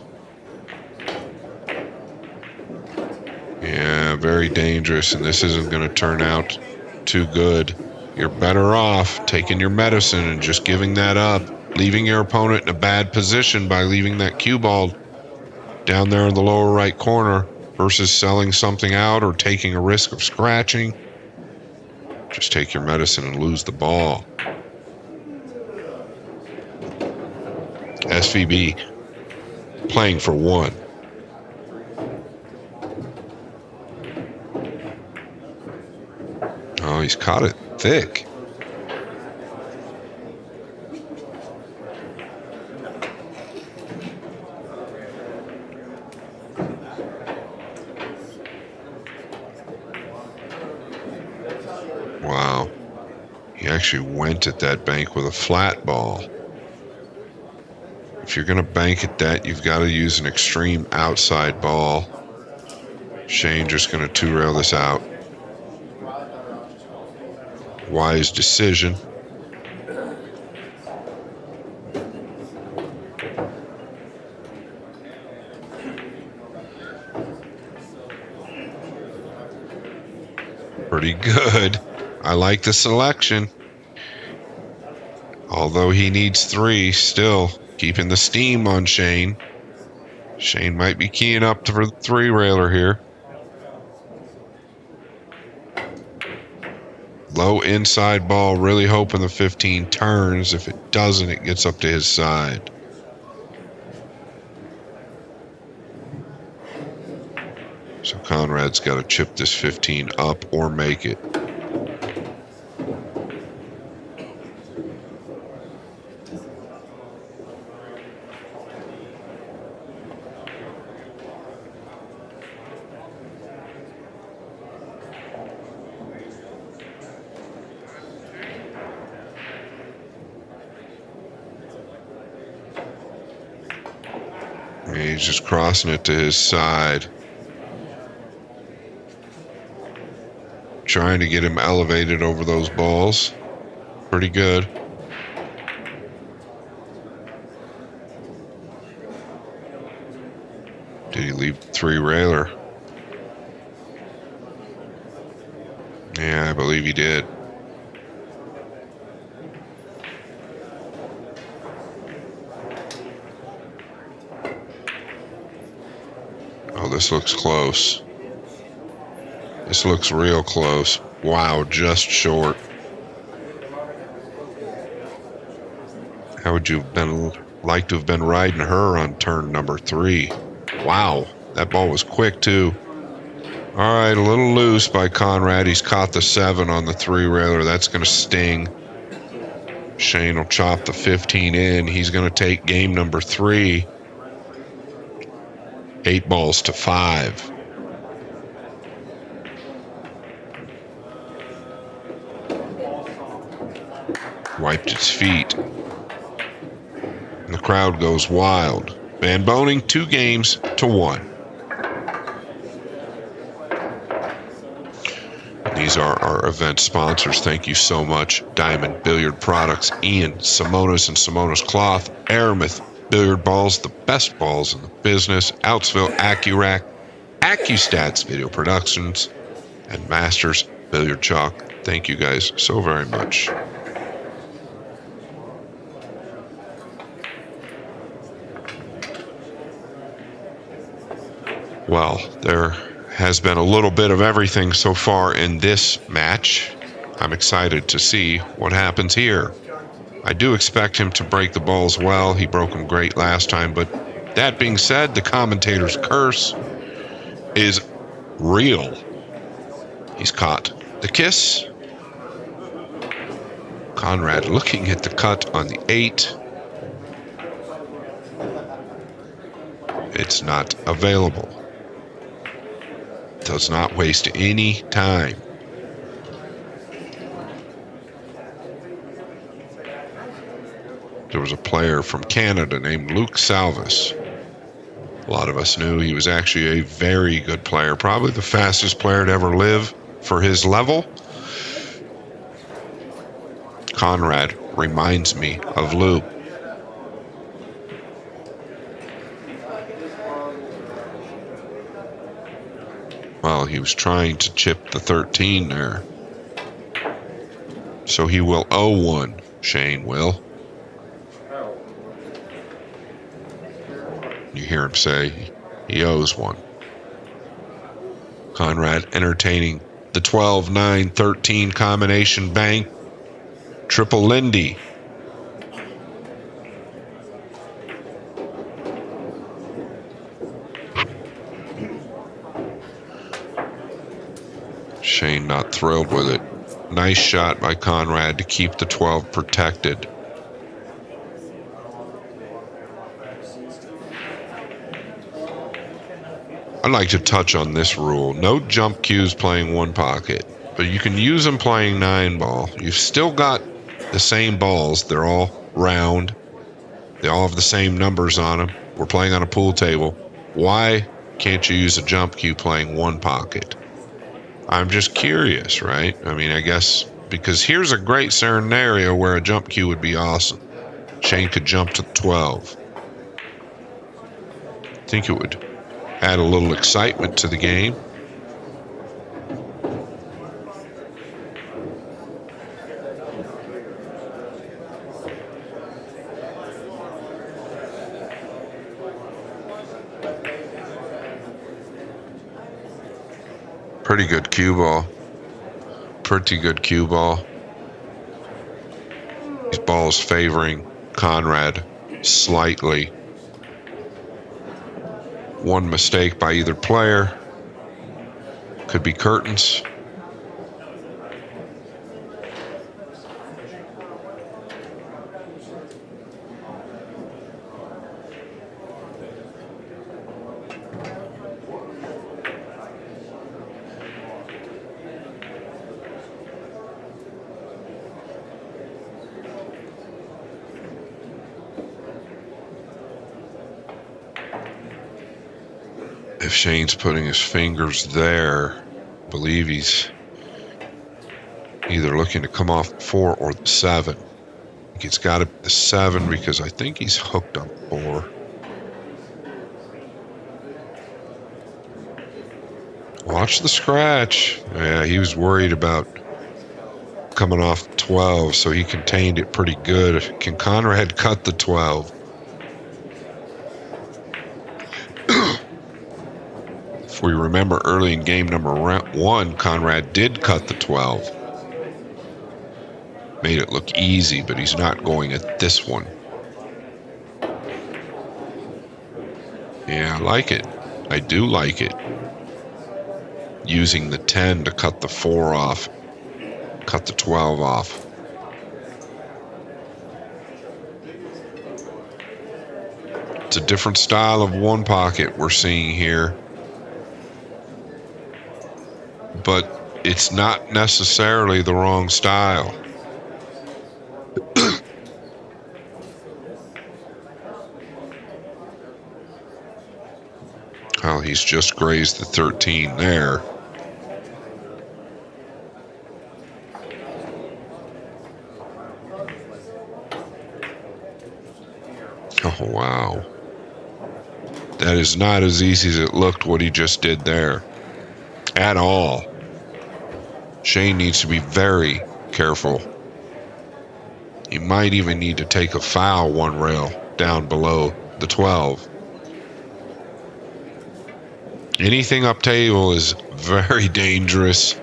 Yeah, very dangerous, and this isn't going to turn out too good. You're better off taking your medicine and just giving that up, leaving your opponent in a bad position by leaving that cue ball down there in the lower right corner versus selling something out or taking a risk of scratching. Just take your medicine and lose the ball. SVB playing for one. Oh, he's caught it thick. Wow. He actually went at that bank with a flat ball. If you're going to bank at that, you've got to use an extreme outside ball. Shane just going to two-rail this out. Wise decision. Pretty good. I like the selection. Although he needs 3, still keeping the steam on Shane. Shane might be keying up for the 3-railer here. Low inside ball, really hoping the 15 turns. If it doesn't, it gets up to his side. So Konrad's got to chip this 15 up or make it. He's just crossing it to his side. Trying to get him elevated over those balls. Pretty good. Did he leave 3-railer? Yeah, I believe he did. Oh, this looks close. This looks real close. Wow, just short. How would you have been like to have been riding her on turn number 3? Wow, that ball was quick too. All right, a little loose by Konrad. He's caught the 7 on the 3-railer. That's going to sting. Shane will chop the 15 in. He's going to take game number 3. 8 balls to 5. Wiped its feet. And the crowd goes wild. Van Boening 2 games to 1. These are our event sponsors. Thank you so much. Diamond Billiard Products, Ian, Simonis and Simonis Cloth, Aramith Billiard Balls, the best balls in the business, Outsville AccuRack, AccuStats Video Productions, and Masters Billiard Chalk. Thank you guys so very much. Well, there has been a little bit of everything so far in this match. I'm excited to see what happens here. I do expect him to break the balls well. He broke them great last time, but that being said, the commentator's curse is real. He's caught the kiss. Konrad looking at the cut on the 8. It's not available. Does not waste any time. There was a player from Canada named Luke Salvis. A lot of us knew he was actually a very good player, probably the fastest player to ever live for his level. Konrad reminds me of Lou. Well, he was trying to chip the 13 there. So he will owe one, Shane will. You hear him say he owes one. Konrad entertaining the 12, 9, 13 combination bank. Triple Lindy. Shane not thrilled with it. Nice shot by Konrad to keep the 12 protected. I'd like to touch on this rule. No jump cues playing one pocket, but you can use them playing 9 ball. You've still got the same balls. They're all round. They all have the same numbers on them. We're playing on a pool table. Why can't you use a jump cue playing one pocket? I'm just curious, right? I mean, I guess because here's a great scenario where a jump cue would be awesome. Shane could jump to 12. I think it would add a little excitement to the game. Pretty good cue ball. Pretty good cue ball. These balls favoring Konrad slightly. One mistake by either player. Could be curtains. If Shane's putting his fingers there, I believe he's either looking to come off the 4 or the 7. I think it's got to be the 7 because I think he's hooked up 4. Watch the scratch. Yeah, he was worried about coming off 12, so he contained it pretty good. Can Konrad cut the 12? If we remember early in game number 1, Konrad did cut the 12. Made it look easy, but he's not going at this one. Yeah, I like it. I do like it. Using the 10 to cut the 4 off, cut the 12 off. It's a different style of one pocket we're seeing here. But it's not necessarily the wrong style. Well, he's just grazed the 13 there. Oh, wow. That is not as easy as it looked what he just did there. At all. Shane needs to be very careful. He might even need to take a foul one rail down below the 12. Anything up table is very dangerous.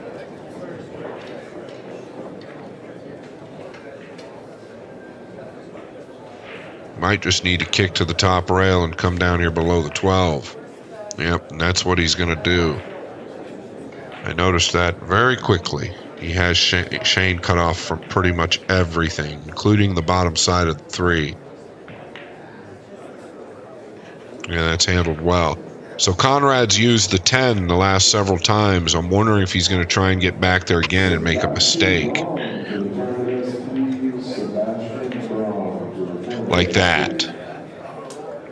Might just need to kick to the top rail and come down here below the 12. Yep, and that's what he's going to do. I noticed that very quickly. He has Shane cut off from pretty much everything, including the bottom side of the 3. Yeah, that's handled well. So Konrad's used the 10 the last several times. I'm wondering if he's going to try and get back there again and make a mistake. Like that.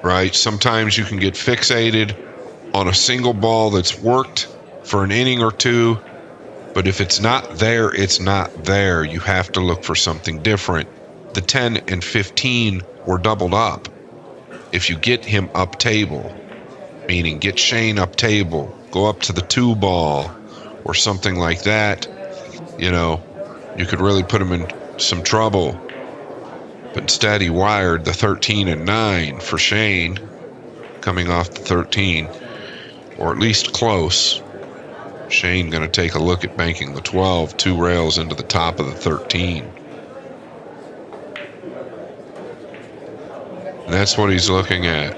Right? Sometimes you can get fixated on a single ball that's worked for an inning or two, But if it's not there, it's not there. You have to look for something different. The 10 and 15 were doubled up. If you get him up table, meaning get Shane up table, go up to the 2 ball or something like that, you could really put him in some trouble. But instead, he wired the 13 and 9 for Shane, coming off the 13, or at least close. Shane going to take a look at banking the 12, 2 rails into the top of the 13. And that's what he's looking at.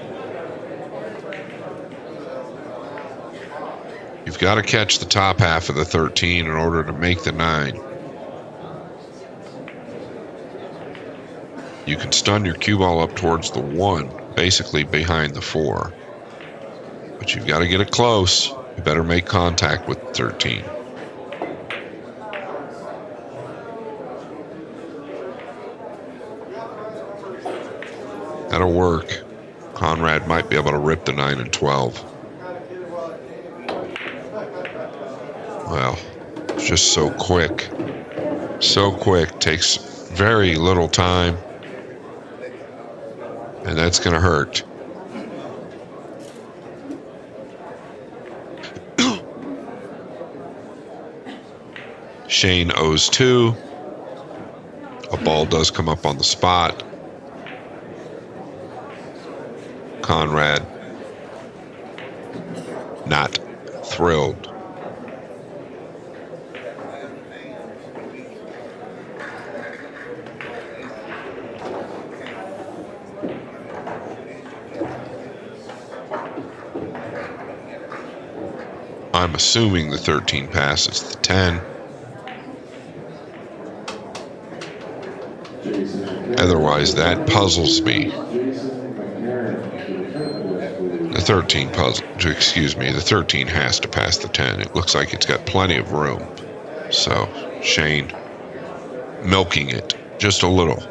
You've got to catch the top half of the 13 in order to make the 9. You can stun your cue ball up towards the 1, basically behind the 4. But you've got to get it close. You better make contact with 13. That'll work. Konrad might be able to rip the 9 and 12. Well, it's just so quick. So quick. Takes very little time. And that's going to hurt. Shane owes 2. A ball does come up on the spot. Konrad not thrilled. I'm assuming the 13 passes the 10. Otherwise, that puzzles me. The 13 the 13 has to pass the 10. It looks like it's got plenty of room. So, Shane milking it just a little.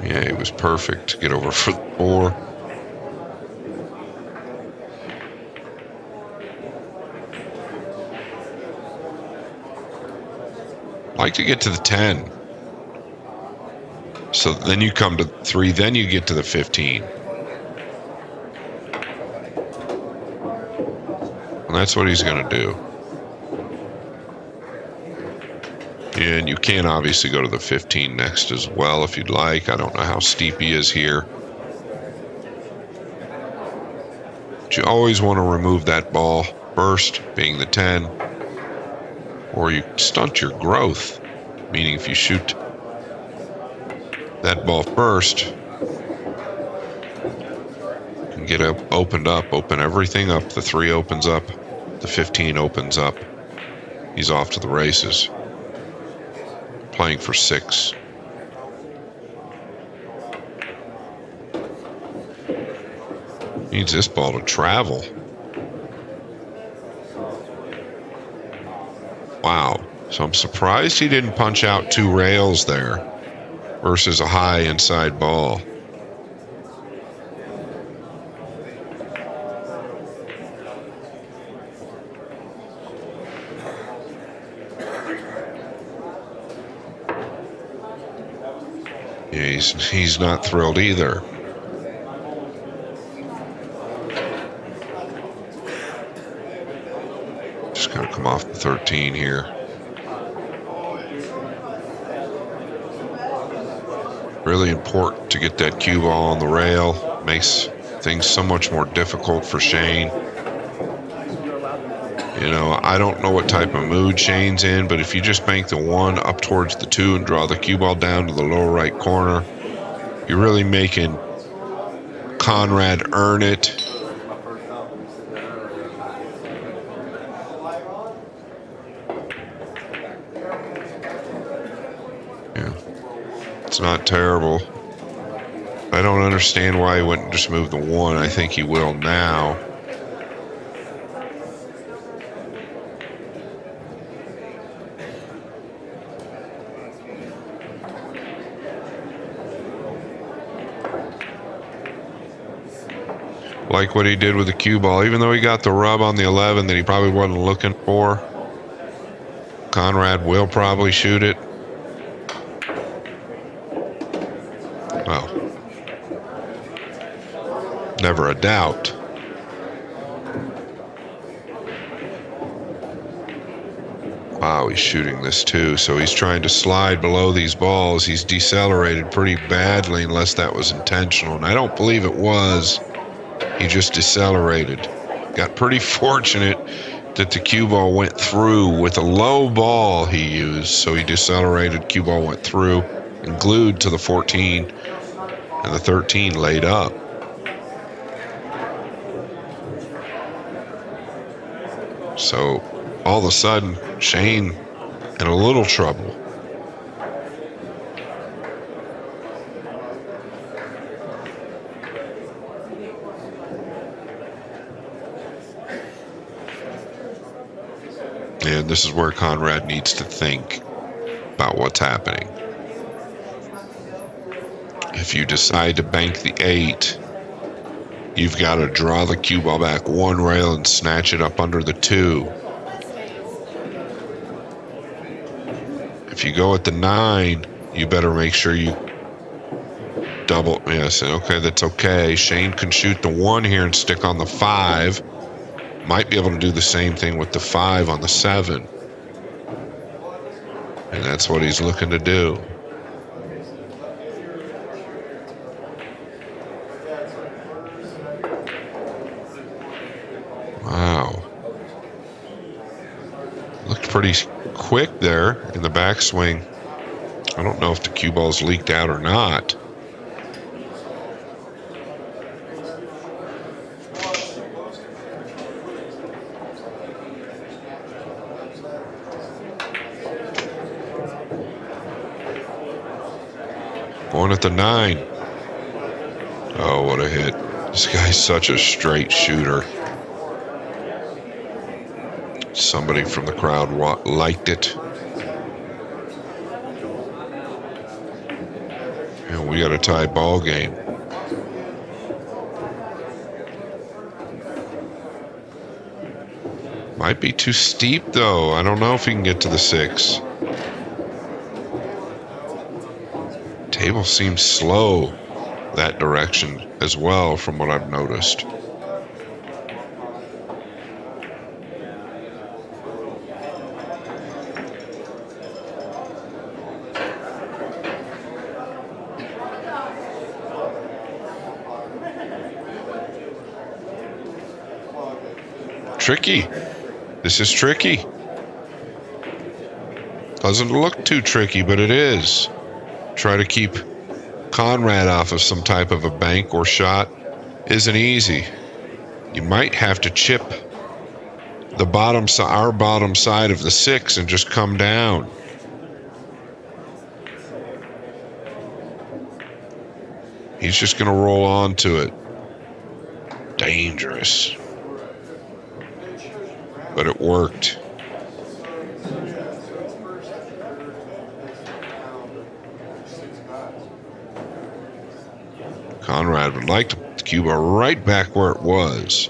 Yeah, it was perfect to get over for the 4. Like to get to the 10. So then you come to 3, then you get to the 15. And that's what he's going to do. And you can obviously go to the 15 next as well if you'd like. I don't know how steep he is here. But you always want to remove that ball first, being the 10. Or you stunt your growth, meaning if you shoot that ball first, you can get opened up, open everything up. The 3 opens up, the 15 opens up. He's off to the races, playing for 6. Needs this ball to travel. Wow. So I'm surprised he didn't punch out 2 rails there versus a high inside ball. Yeah, he's not thrilled either. Just going to come off the 13 here. Really important to get that cue ball on the rail. Makes things so much more difficult for Shane. I don't know what type of mood Shane's in, but if you just bank the 1 up towards the 2 and draw the cue ball down to the lower right corner, you're really making Konrad earn it. Yeah, it's not terrible. I don't understand why he wouldn't just move the 1. I think he will now. like what he did with the cue ball, even though he got the rub on the 11 that he probably wasn't looking for. Konrad will probably shoot it. Well, never a doubt. Wow, he's shooting this too. So he's trying to slide below these balls. He's decelerated pretty badly, unless that was intentional. And I don't believe it was. He just decelerated. Got pretty fortunate that the cue ball went through with a low ball he used. So he decelerated, cue ball went through and glued to the 14, and the 13 laid up. So all of a sudden, Shane in a little trouble. And this is where Konrad needs to think about what's happening. If you decide to bank the 8, you've got to draw the cue ball back one rail and snatch it up under the 2. If you go at the 9, you better make sure you double. Yes, okay, that's okay. Shane can shoot the 1 here and stick on the 5. Might be able to do the same thing with the 5 on the 7. And that's what he's looking to do. Wow. Looked pretty quick there in the backswing. I don't know if the cue ball's leaked out or not. Going at the 9. Oh, what a hit. This guy's such a straight shooter. Somebody from the crowd liked it. And we got a tie ball game. Might be too steep, though. I don't know if he can get to the 6. Table seems slow that direction as well, from what I've noticed. Tricky. This is tricky. Doesn't look too tricky, but it is. Try to keep Konrad off of some type of a bank or shot isn't easy. You might have to chip the our bottom side of the 6 and just come down. He's just going to roll onto it. Dangerous. But it worked. Konrad would like to put the cue ball right back where it was.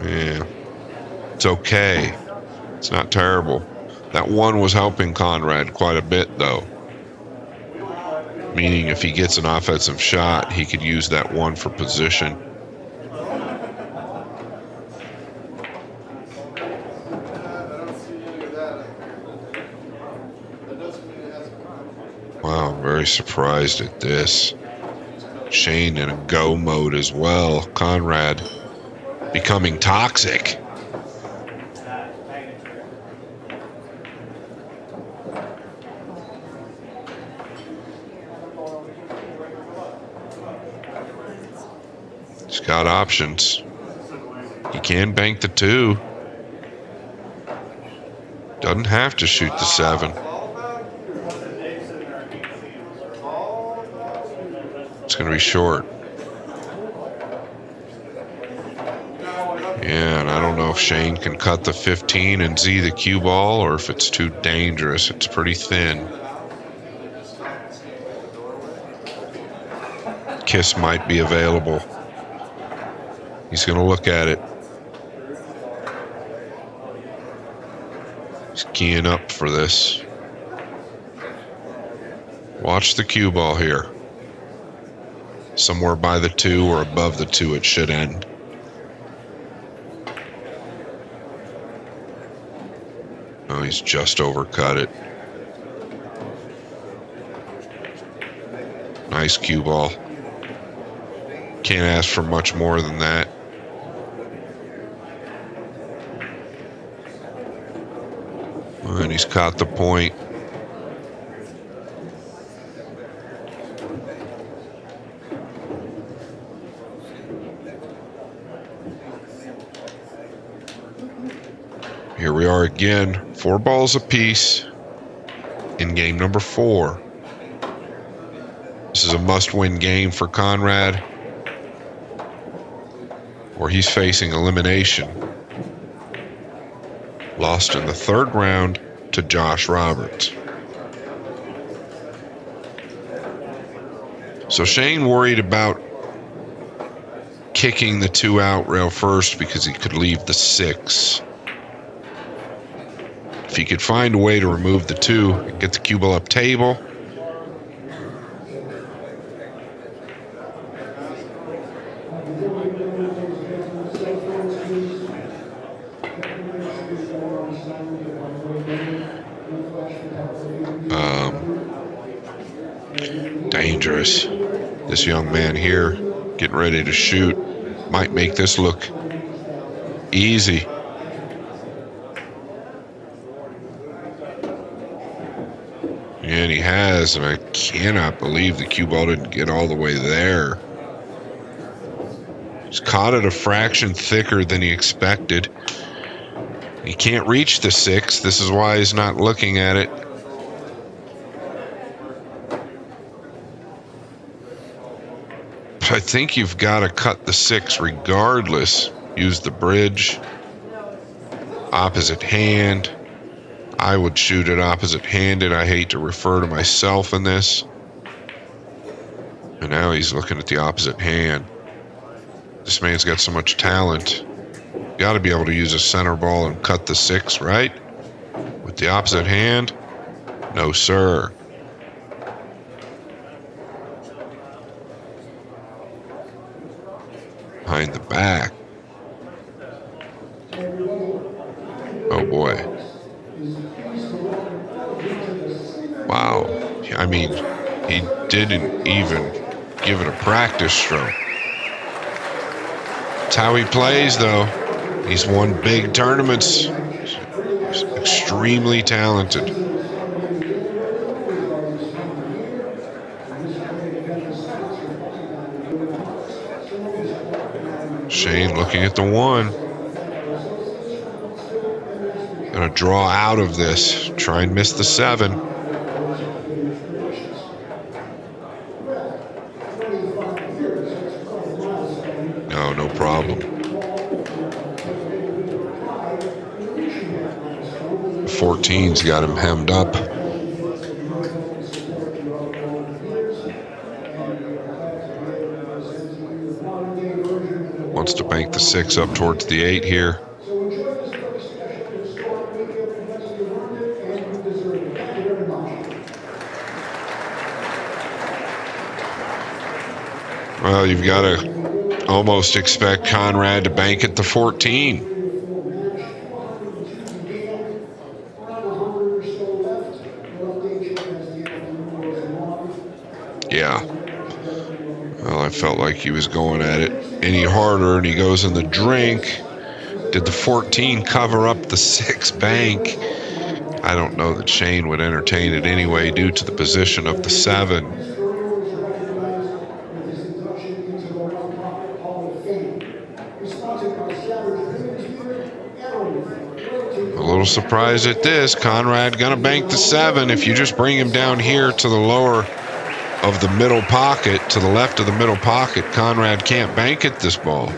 Yeah, it's okay. It's not terrible. That 1 was helping Konrad quite a bit, though. Meaning if he gets an offensive shot, he could use that 1 for position. Wow, I'm very surprised at this. Shane in a go mode as well. Konrad becoming toxic. He's got options. He can bank the 2. Doesn't have to shoot the 7. It's going to be short. Yeah, and I don't know if Shane can cut the 15 and Z the cue ball or if it's too dangerous. It's pretty thin. Kiss might be available. He's going to look at it. He's keying up for this. Watch the cue ball here. Somewhere by the 2 or above the 2 it should end. Oh, he's just overcut it. Nice cue ball. Can't ask for much more than that. And he's caught the point. Here we are again, 4 balls apiece in game number 4. This is a must-win game for Konrad, or he's facing elimination. Lost in the 3rd round to Josh Roberts. So Shane worried about kicking the 2 out rail first because he could leave the 6. If he could find a way to remove the 2 and get the cue ball up table, dangerous. This young man here getting ready to shoot might make this look easy. And he has, and I cannot believe the cue ball didn't get all the way there. He's caught it a fraction thicker than he expected. He can't reach the 6. This is why he's not looking at it. But I think you've got to cut the 6 regardless. Use the bridge. Opposite hand. I would shoot it opposite-handed. I hate to refer to myself in this. And now he's looking at the opposite hand. This man's got so much talent. Got to be able to use a center ball and cut the 6, right? With the opposite hand? No, sir. Behind the back. Oh, boy. Wow. I mean, he didn't even give it a practice stroke. That's how he plays, though. He's won big tournaments. He's extremely talented. Shane looking at the 1. Gonna draw out of this. Try and miss the 7. No, no problem. 14's got him hemmed up. Wants to bank the 6 up towards the 8 here. Well, you've got to almost expect Konrad to bank at the 14. Yeah. Well, I felt like he was going at it any harder, and he goes in the drink. Did the 14 cover up the 6 bank? I don't know that Shane would entertain it anyway due to the position of the 7. A little surprised at this. Konrad gonna bank the 7. If you just bring him down here to the lower of the middle pocket, to the left of the middle pocket, Konrad can't bank at this ball.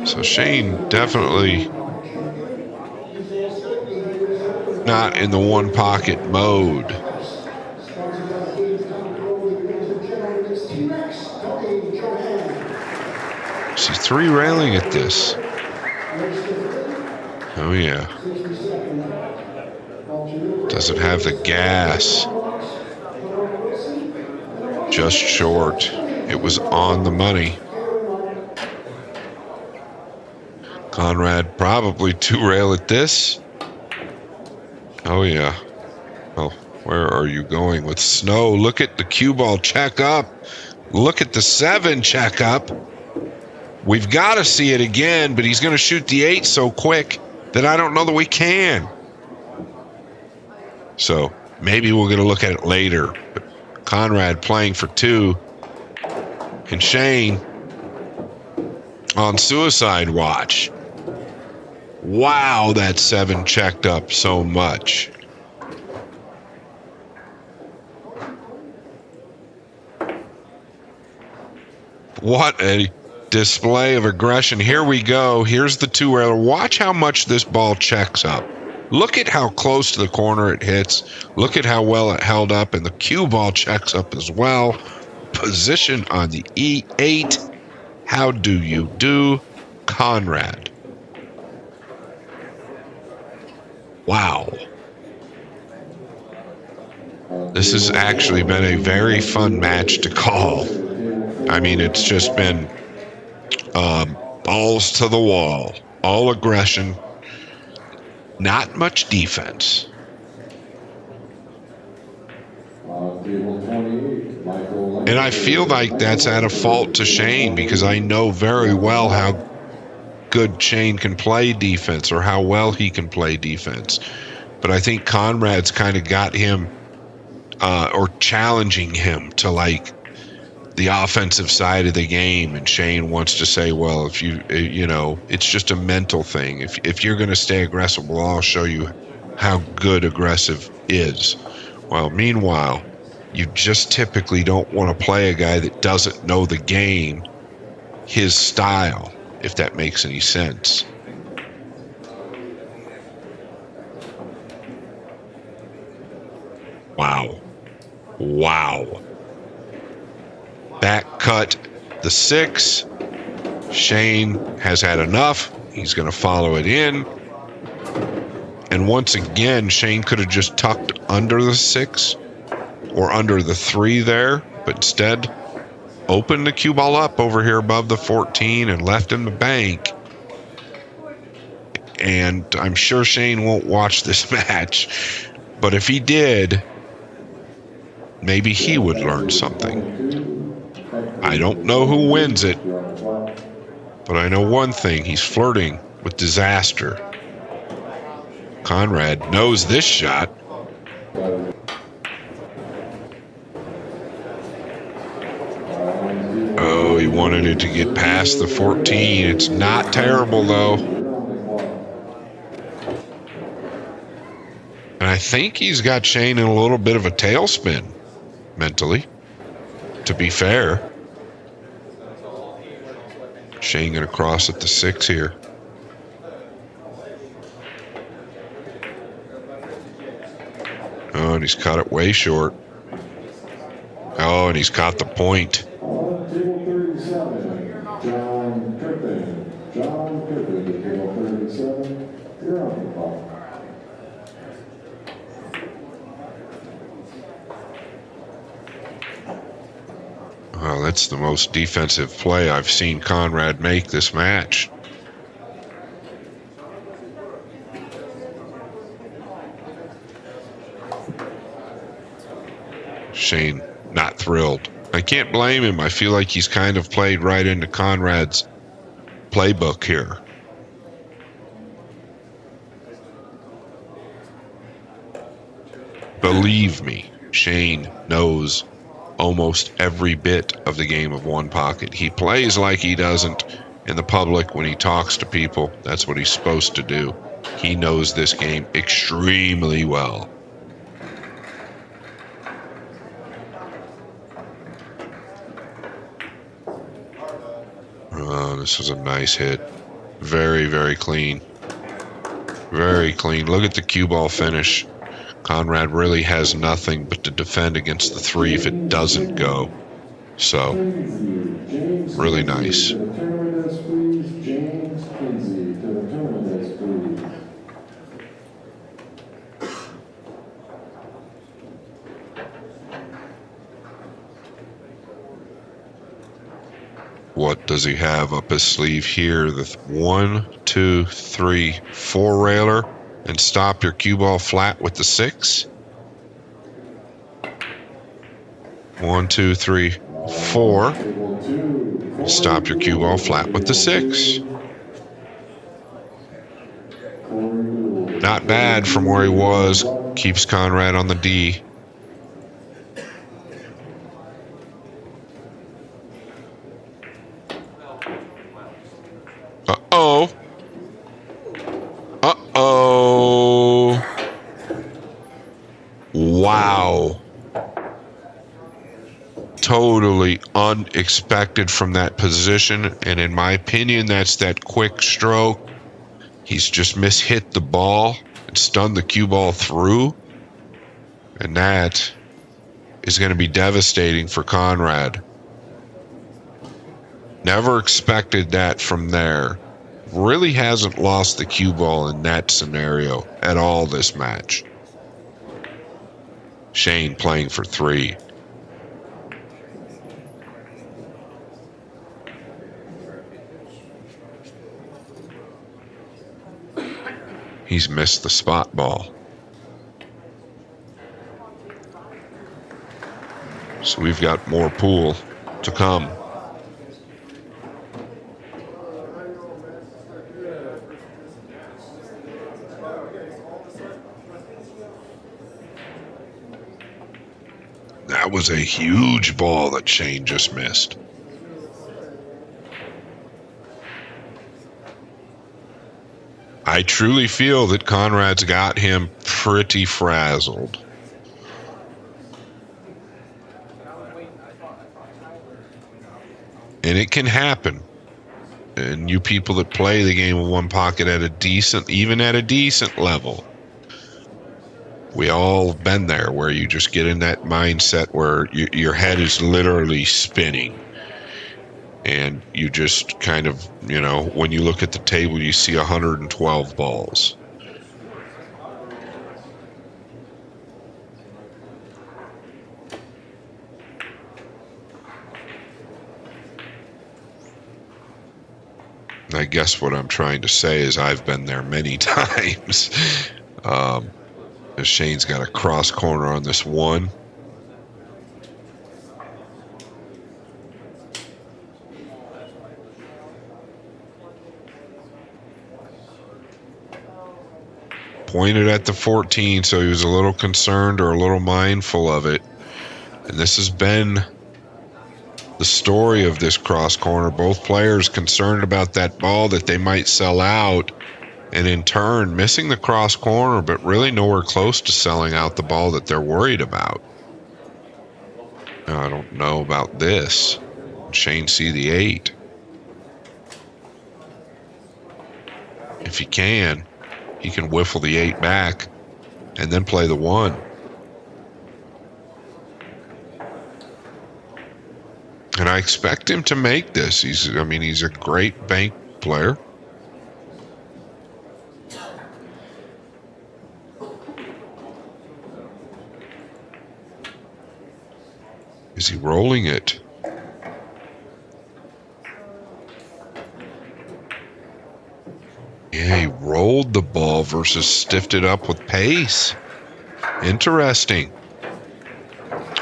So Shane definitely not in the one pocket mode. See, three railing at this. Oh yeah. Doesn't have the gas. Just short. It was on the money. Konrad probably two rail at this. Oh yeah. Well, where are you going with Snow? Look at the cue ball check up. Look at the 7 check up. We've got to see it again, but he's going to shoot the 8 so quick that I don't know that we can. So maybe we're going to look at it later. But Konrad playing for 2 and Shane on suicide watch. Wow, that 7 checked up so much. What a display of aggression. Here we go. Here's the 2-railer. Watch how much this ball checks up. Look at how close to the corner it hits. Look at how well it held up, and the cue ball checks up as well. Position on the E8. How do you do, Konrad? Wow. This has actually been a very fun match to call. I mean, it's just been balls to the wall, all aggression, not much defense. And I feel like that's at a fault to Shane, because I know very well how good Shane can play defense, or how well he can play defense. But I think Konrad's kind of got him or challenging him to like the offensive side of the game, and Shane wants to say, well, if you know, it's just a mental thing. If you're going to stay aggressive, well, I'll show you how good aggressive is. Well, meanwhile, you just typically don't want to play a guy that doesn't know the game, his style, if that makes any sense. Wow. Wow. Back cut the 6. Shane has had enough. He's going to follow it in. And once again, Shane could have just tucked under the 6 or under the 3 there, but instead opened the cue ball up over here above the 14 and left in the bank. And I'm sure Shane won't watch this match, but if he did, maybe he would learn something. I don't know who wins it, but I know one thing: he's flirting with disaster. Konrad knows this shot. Oh, he wanted it to get past the 14. It's not terrible, though. And I think he's got Shane in a little bit of a tailspin mentally, to be fair. Shane going to cross at the 6 here. Oh, and he's cut it way short. Oh, and he's caught the point. Well, that's the most defensive play I've seen Konrad make this match. Shane not thrilled. I can't blame him. I feel like he's kind of played right into Konrad's playbook here. Believe me, Shane knows almost every bit of the game of one pocket. He plays like he doesn't in the public when he talks to people. That's what he's supposed to do. He knows this game extremely well. Oh, this was a nice hit. Very, very clean. Very clean. Look at the cue ball finish. Konrad really has nothing but to defend against the 3 if it doesn't go. So, really nice. What does he have up his sleeve here? The 1, 2, 3, 4 railer, and stop your cue ball flat with the 6. 1, 2, 3, 4. Stop your cue ball flat with the 6. Not bad from where he was. Keeps Konrad on the D. Uh-oh. Uh-oh. Wow. Totally unexpected from that position. And in my opinion, that's that quick stroke. He's just mishit the ball and stunned the cue ball through. And that is going to be devastating for Konrad. Never expected that from there. Really hasn't lost the cue ball in that scenario at all this match. Shane playing for 3. He's missed the spot ball. So we've got more pool to come. That was a huge ball that Shane just missed. I truly feel that Konrad's got him pretty frazzled. And it can happen. And you people that play the game of one pocket at a decent, even at a decent level, we all have been there where you just get in that mindset where your head is literally spinning. And you just kind of, you know, when you look at the table, you see 112 balls. I guess what I'm trying to say is I've been there many times. Shane's got a cross corner on this 1. Pointed at the 14, so he was a little concerned or a little mindful of it. And this has been the story of this cross corner. Both players concerned about that ball that they might sell out, and in turn missing the cross corner, but really nowhere close to selling out the ball that they're worried about. Now, I don't know about this. Shane see the 8. If he can whiffle the 8 back and then play the 1. And I expect him to make this. He's a great bank player. Is he rolling it? Yeah, he rolled the ball versus stiffed it up with pace. Interesting.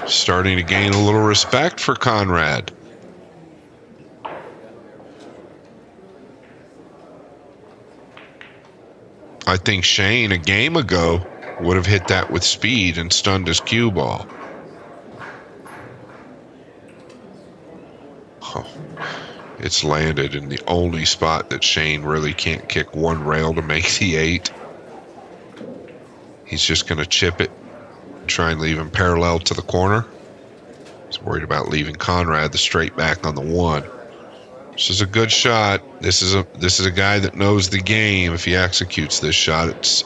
Starting to gain a little respect for Konrad. I think Shane a game ago would have hit that with speed and stunned his cue ball. Oh, it's landed in the only spot that Shane really can't kick 1 rail to make the 8. He's just going to chip it and try and leave him parallel to the corner. He's worried about leaving Konrad the straight back on the 1. This is a good shot. This is a guy that knows the game. If he executes this shot, it's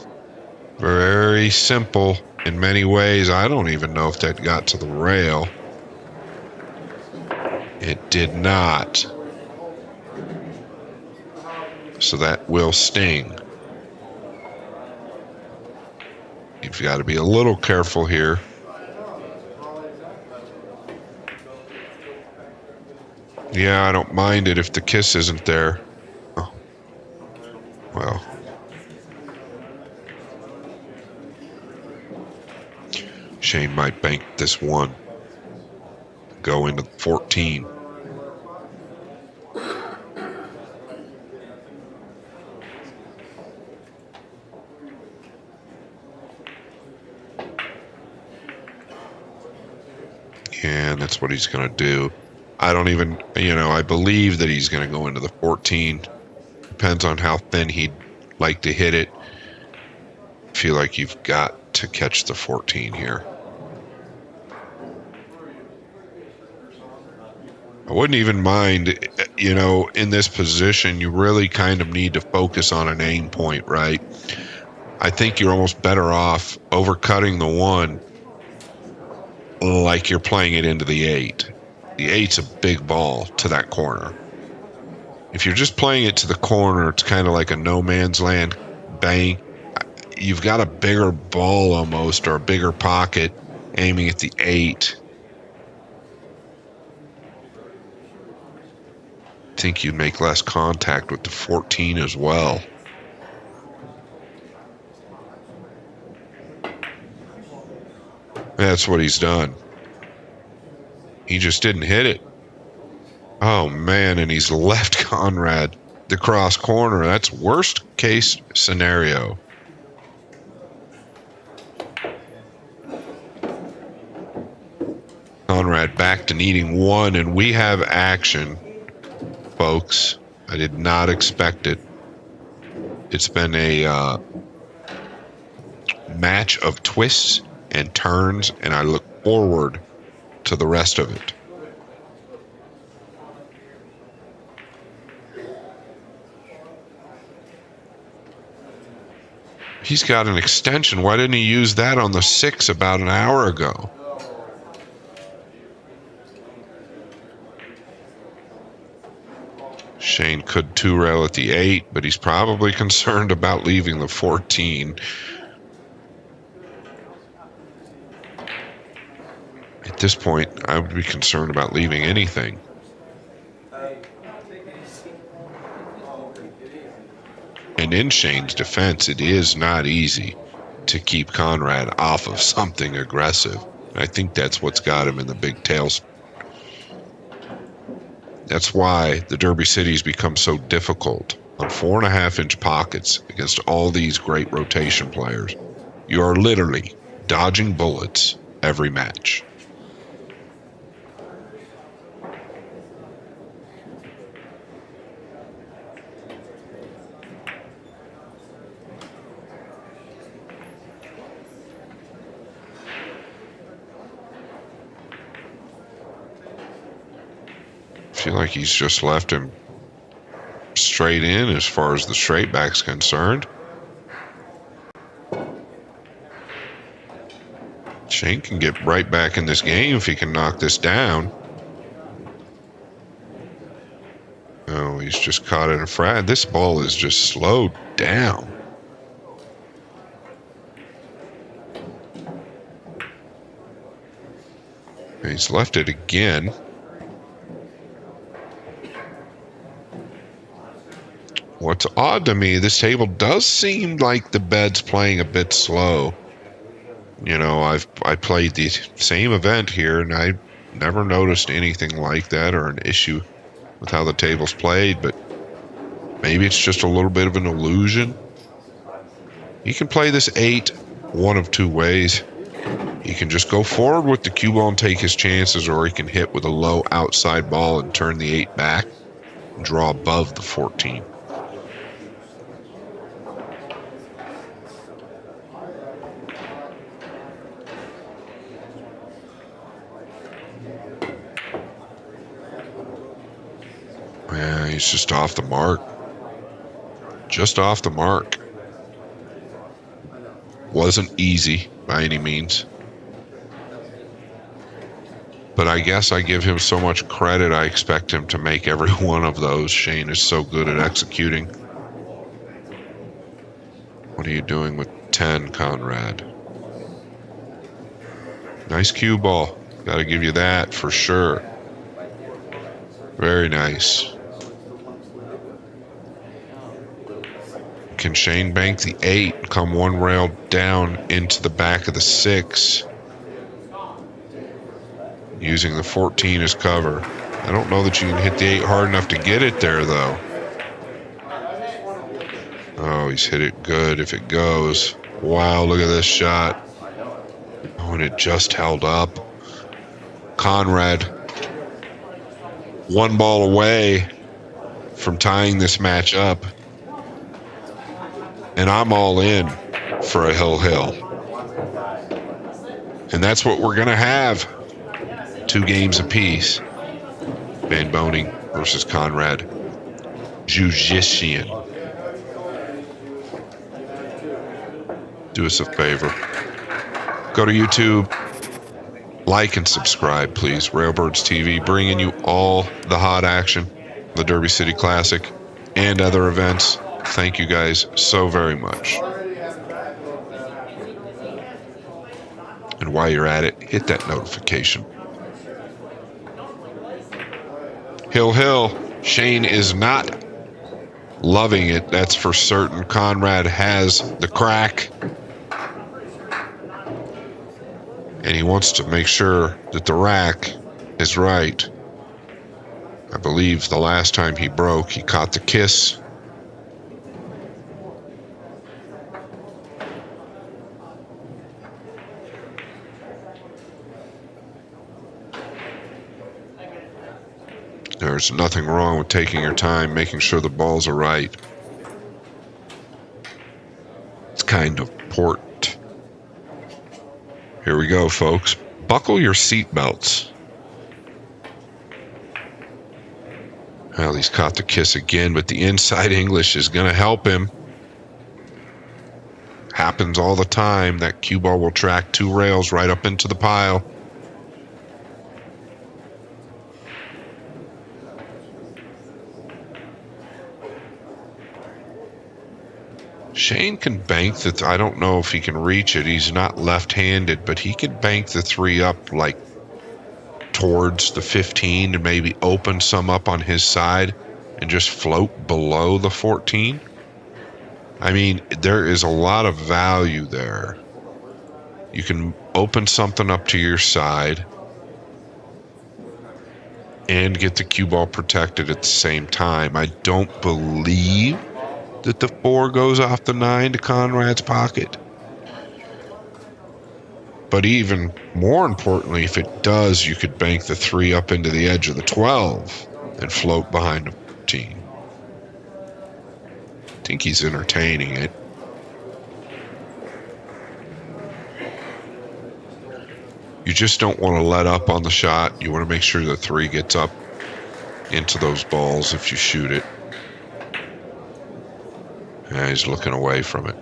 very simple in many ways. I don't even know if that got to the rail. It did not. So that will sting. You've got to be a little careful here. Yeah, I don't mind it if the kiss isn't there. Oh. Well. Shane might bank this one. Go into 14. And that's what he's going to do. I don't even, I believe that he's going to go into the 14. Depends on how thin he'd like to hit it. I feel like you've got to catch the 14 here. I wouldn't even mind, in this position, you really kind of need to focus on an aim point, right? I think you're almost better off overcutting the 1 like you're playing it into the 8. The 8's a big ball to that corner. If you're just playing it to the corner, it's kind of like a no man's land bang. You've got a bigger ball almost, or a bigger pocket aiming at the 8. I think you'd make less contact with the 14 as well. That's what he's done. He just didn't hit it. Oh, man, and he's left Konrad the cross corner. That's worst case scenario. Konrad back to needing 1, and we have action, folks. I did not expect it. It's been a match of twists and turns, and I look forward to the rest of it. He's got an extension. Why didn't he use that on the 6 about an hour ago? Shane could 2-rail at the 8, but he's probably concerned about leaving the 14. At this point, I would be concerned about leaving anything. And in Shane's defense, it is not easy to keep Konrad off of something aggressive. I think that's what's got him in the big tailspin. That's why the Derby Cities become so difficult on 4.5-inch pockets against all these great rotation players. You are literally dodging bullets every match. I feel like he's just left him straight in as far as the straight back's concerned. Shane can get right back in this game if he can knock this down. Oh, he's just caught in a frag. This ball is just slowed down. He's left it again. What's odd to me, this table does seem like the bed's playing a bit slow. I played the same event here, and I never noticed anything like that or an issue with how the table's played, but maybe it's just a little bit of an illusion. You can play this 8 one of 2 ways. He can just go forward with the cue ball and take his chances, or he can hit with a low outside ball and turn the 8 back and draw above the 14. He's just off the mark. Just off the mark. Wasn't easy by any means. But I guess I give him so much credit, I expect him to make every one of those. Shane is so good at executing. What are you doing with 10, Konrad? Nice cue ball. Got to give you that for sure. Very nice. Can Shane bank the 8, come one rail down into the back of the 6, using the 14 as cover? I don't know that you can hit the 8 hard enough to get it there, though. Oh, he's hit it good if it goes. Wow, look at this shot. Oh, and it just held up. Konrad, one ball away from tying this match up. And I'm all in for a hill-hill. And that's what we're going to have. 2 games apiece. Van Boening versus Konrad. Juszczyszyn. Do us a favor. Go to YouTube. Like and subscribe, please. Railbirds TV, bringing you all the hot action, the Derby City Classic, and other events. Thank you guys so very much. And while you're at it, hit that notification. Hill. Shane is not loving it, that's for certain. Konrad has the crack. And he wants to make sure that the rack is right. I believe the last time he broke, he caught the kiss. There's nothing wrong with taking your time, making sure the balls are right. It's kind of important. Here we go, folks. Buckle your seatbelts. Well, he's caught the kiss again, but the inside English is going to help him. Happens all the time. That cue ball will track 2 rails right up into the pile. Shane can bank the, I don't know if he can reach it. He's not left-handed, but he can bank the 3 up like towards the 15 and maybe open some up on his side and just float below the 14. I mean, there is a lot of value there. You can open something up to your side and get the cue ball protected at the same time. I don't believe that the 4 goes off the 9 to Konrad's pocket. But even more importantly, if it does, you could bank the 3 up into the edge of the 12 and float behind the 14. I think he's entertaining it. You just don't want to let up on the shot. You want to make sure the 3 gets up into those balls if you shoot it. Yeah, he's looking away from it.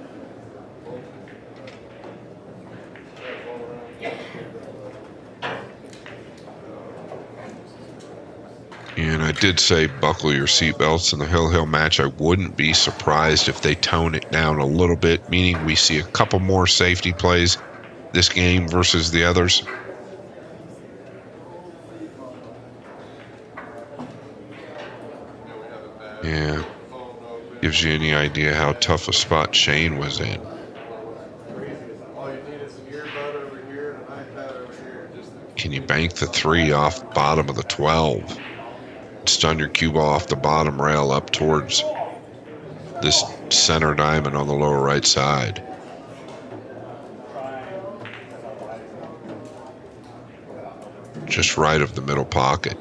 And I did say buckle your seatbelts in the Hill match. I wouldn't be surprised if they tone it down a little bit, meaning we see a couple more safety plays this game versus the others. Yeah. Gives you any idea how tough a spot Shane was in. Can you bank the 3 off bottom of the 12? Stun your cue ball off the bottom rail up towards this center diamond on the lower right side. Just right of the middle pocket.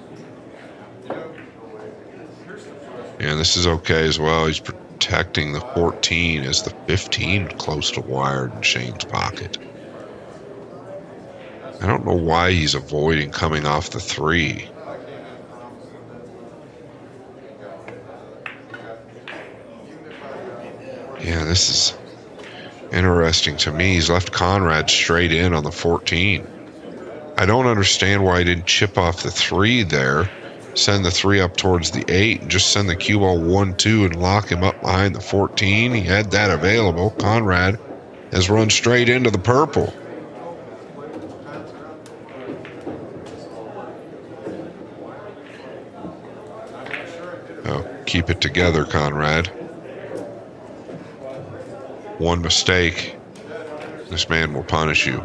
And this is okay as well. He's protecting the 14 as the 15 close to wired in Shane's pocket. I don't know why he's avoiding coming off the 3. Yeah, this is interesting to me. He's left Konrad straight in on the 14. I don't understand why he didn't chip off the 3 there, send the 3 up towards the 8, and just send the cue ball 1-2 and lock him up behind the 14. He had that available. Konrad has run straight into the purple. Oh, keep it together, Konrad. One mistake, this man will punish you,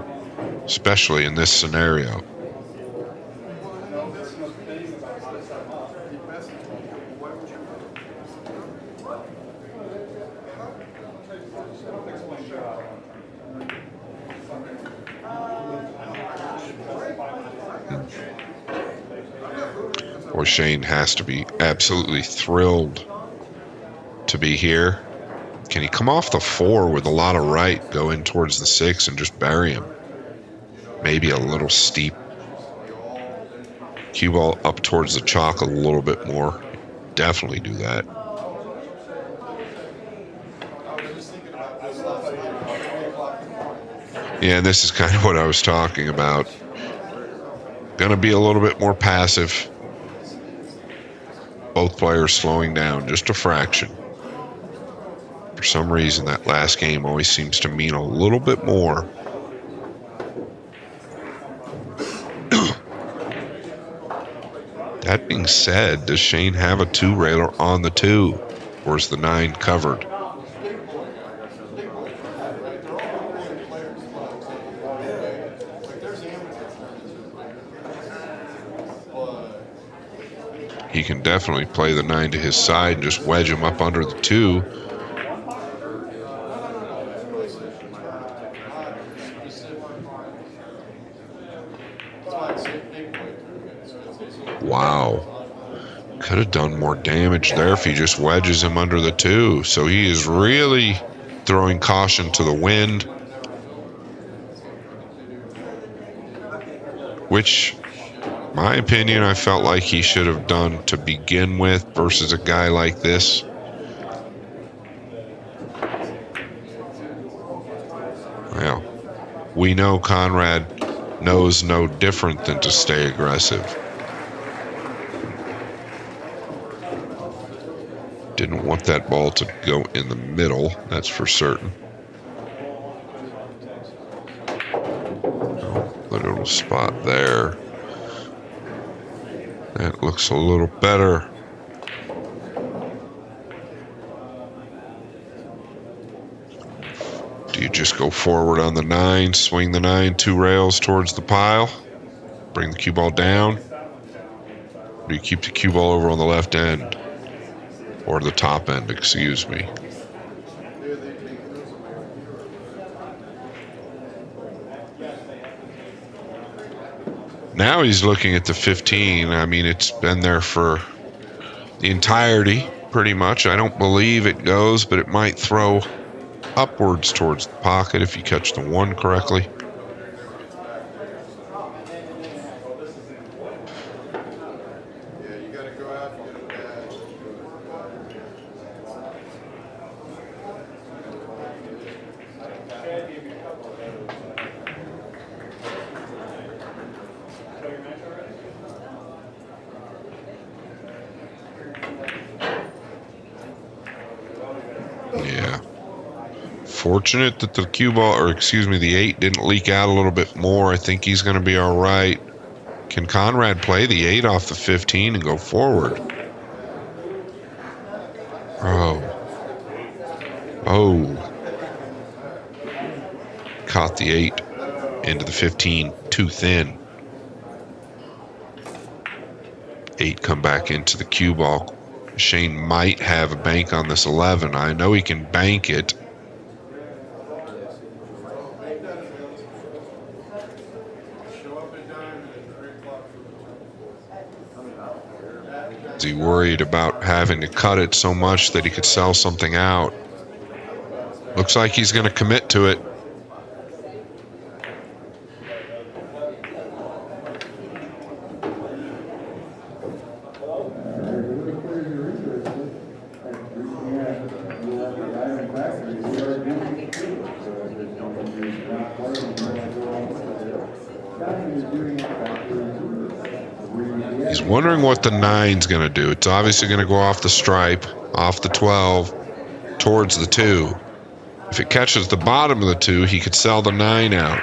especially in this scenario. Or Shane has to be absolutely thrilled to be here. Can he come off the 4 with a lot of right, go in towards the 6 and just bury him? Maybe a little steep. Cue ball up towards the chalk a little bit more. Definitely do that. Yeah, and this is kind of what I was talking about. Gonna be a little bit more passive. Both players slowing down just a fraction. For some reason, that last game always seems to mean a little bit more. That being said, does Shane have a 2-railer on the 2? Or is the 9 covered? He can definitely play the 9 to his side and just wedge him up under the 2. Wow. Could have done more damage there if he just wedges him under the 2. So he is really throwing caution to the wind. Which, my opinion, I felt like he should have done to begin with versus a guy like this. Well, we know Konrad knows no different than to stay aggressive. Didn't want that ball to go in the middle, that's for certain. Oh, little spot there. That looks a little better. Do you just go forward on the 9, swing the 9 2 rails towards the pile, bring the cue ball down? Or do you keep the cue ball over on the left end? Or the top end, excuse me. Now he's looking at the 15. I mean, it's been there for the entirety, pretty much. I don't believe it goes, but it might throw upwards towards the pocket if you catch the 1 correctly. Yeah. Fortunate that the cue ball, or excuse me, the 8 didn't leak out a little bit more. I think he's going to be all right. Can Konrad play the 8 off the 15 and go forward? Oh. Caught the 8 into the 15, too thin. 8 come back into the cue ball. Shane might have a bank on this 11. I know he can bank it. Is he worried about having to cut it so much that he could sell something out? Looks like he's going to commit to it. He's wondering what the 9's going to do. It's obviously going to go off the stripe, off the 12, towards the 2. If it catches the bottom of the 2, he could sell the 9 out.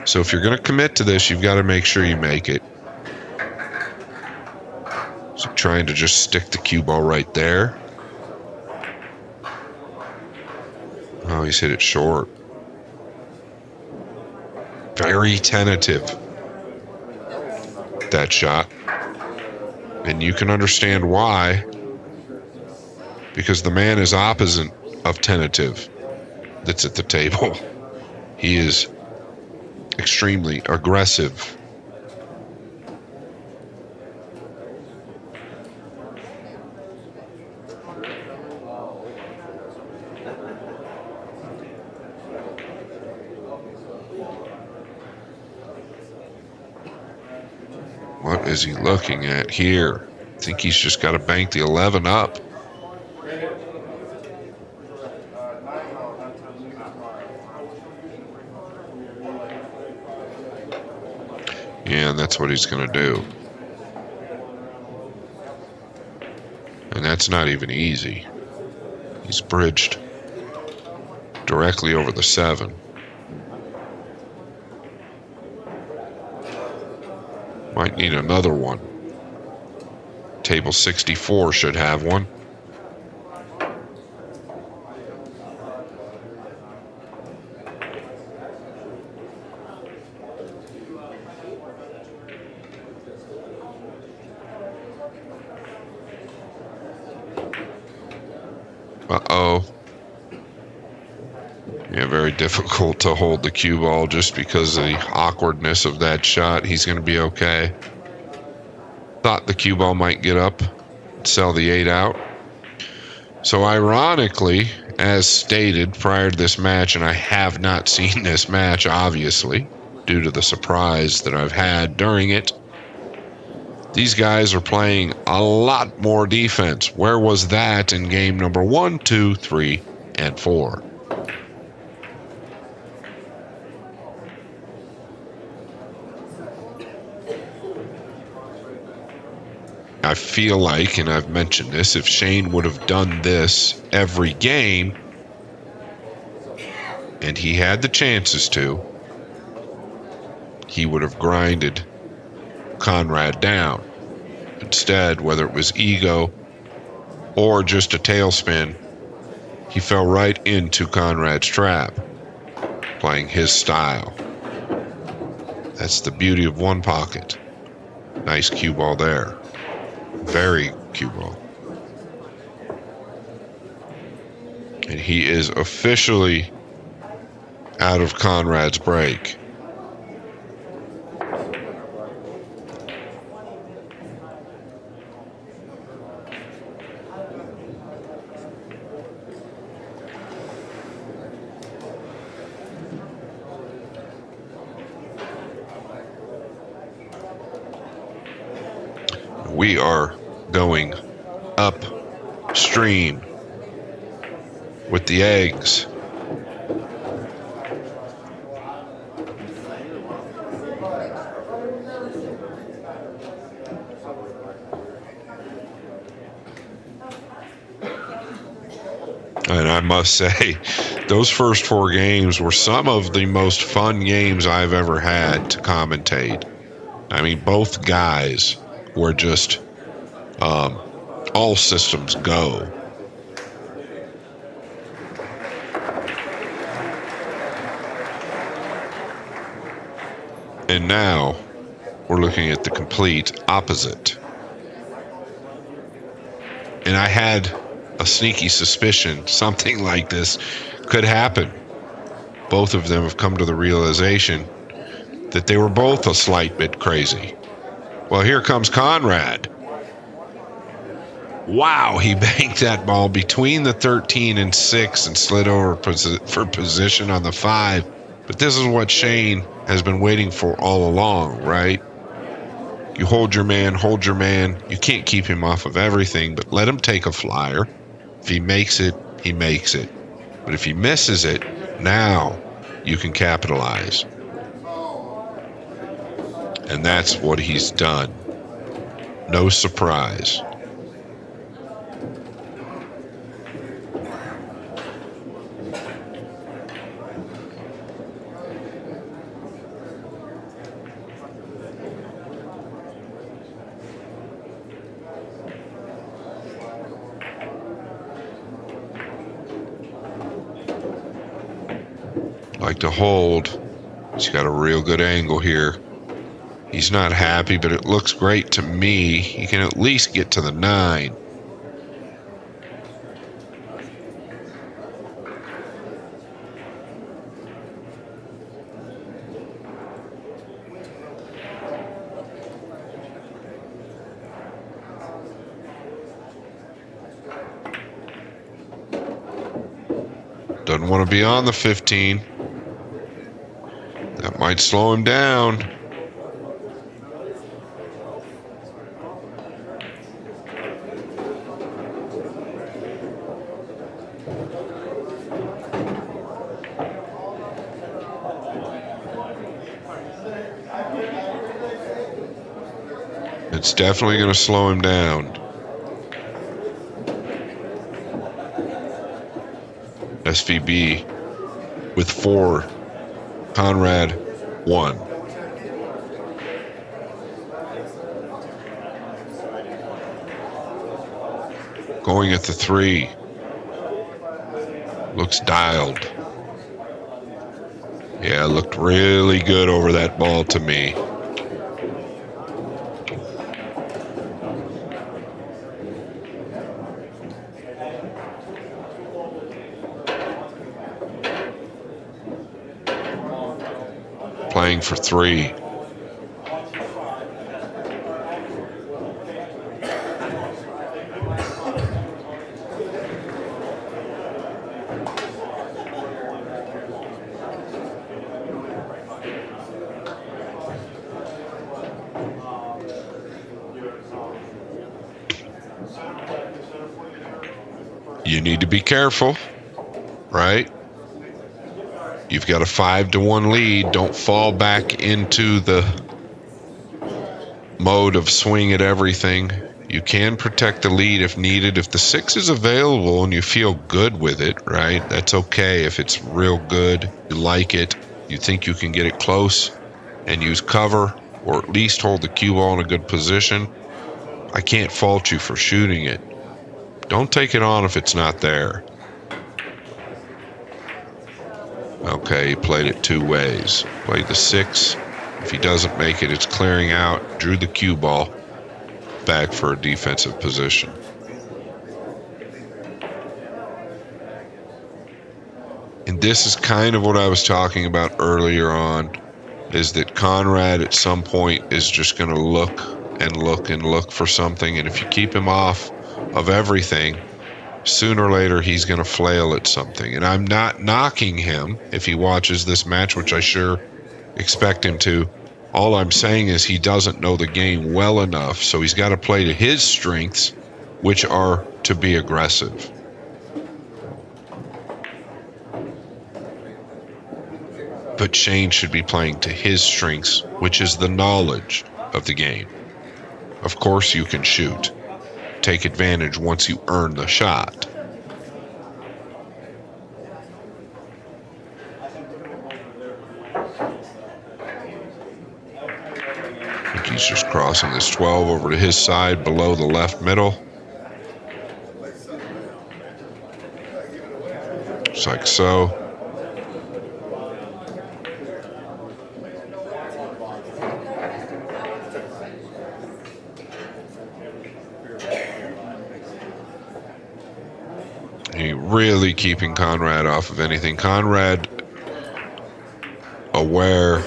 So if you're going to commit to this, you've got to make sure you make it. So trying to just stick the cue ball right there. Oh, he's hit it short. Very tentative, that shot. And you can understand why. Because the man is opposite of tentative that's at the table. He is extremely aggressive. What is he looking at here? I think he's just got to bank the 11 up. Yeah, and that's what he's going to do. And that's not even easy. He's bridged directly over the 7. Might need another one. Table 64 should have one. Uh-oh. Yeah, very difficult to hold the cue ball just because of the awkwardness of that shot. He's going to be okay. Thought the cue ball might get up, sell the 8 out. So ironically, as stated prior to this match, and I have not seen this match, obviously, due to the surprise that I've had during it, these guys are playing a lot more defense. Where was that in game number 1, 2, 3, and 4? I feel like, and I've mentioned this, if Shane would have done this every game, and he had the chances to, he would have grinded Konrad down. Instead, whether it was ego or just a tailspin, he fell right into Konrad's trap, playing his style. That's the beauty of one pocket. Nice cue ball there. Very cue ball. And he is officially out of Konrad's break. We are going upstream with the eggs. And I must say, those first 4 games were some of the most fun games I've ever had to commentate. I mean, both guys were just all systems go. And now we're looking at the complete opposite. And I had a sneaky suspicion something like this could happen. Both of them have come to the realization that they were both a slight bit crazy. Well, here comes Konrad. Wow, he banked that ball between the 13 and 6 and slid over for position on the 5. But this is what Shane has been waiting for all along, right? You hold your man, hold your man. You can't keep him off of everything, but let him take a flyer. If he makes it, he makes it. But if he misses it, now you can capitalize. And that's what he's done. No surprise. Like to hold. He's got a real good angle here. He's not happy, but it looks great to me. He can at least get to the 9. Doesn't want to be on the 15. That might slow him down. It's definitely going to slow him down. SVB with 4. Konrad 1. Going at the 3. Looks dialed. Yeah, looked really good over that ball to me. Playing for 3. You need to be careful, right? You've got a 5-1 lead. Don't fall back into the mode of swing at everything. You can protect the lead if needed. If the 6 is available and you feel good with it, right? That's okay. If it's real good, you like it, you think you can get it close and use cover or at least hold the cue ball in a good position, I can't fault you for shooting it. Don't take it on if it's not there. Okay, he played it 2 ways. Played the 6. If he doesn't make it, it's clearing out. Drew the cue ball back for a defensive position. And this is kind of what I was talking about earlier on, is that Konrad at some point is just going to look and look and look for something. And if you keep him off of everything, sooner or later he's going to flail at something. And I'm not knocking him if he watches this match, which I sure expect him to. All I'm saying is he doesn't know the game well enough, so he's got to play to his strengths, which are to be aggressive. But Shane should be playing to his strengths, which is the knowledge of the game. Of course you can shoot. Take advantage once you earn the shot. I think he's just crossing this 12 over to his side below the left middle. Just like so. Really keeping Konrad off of anything. Konrad aware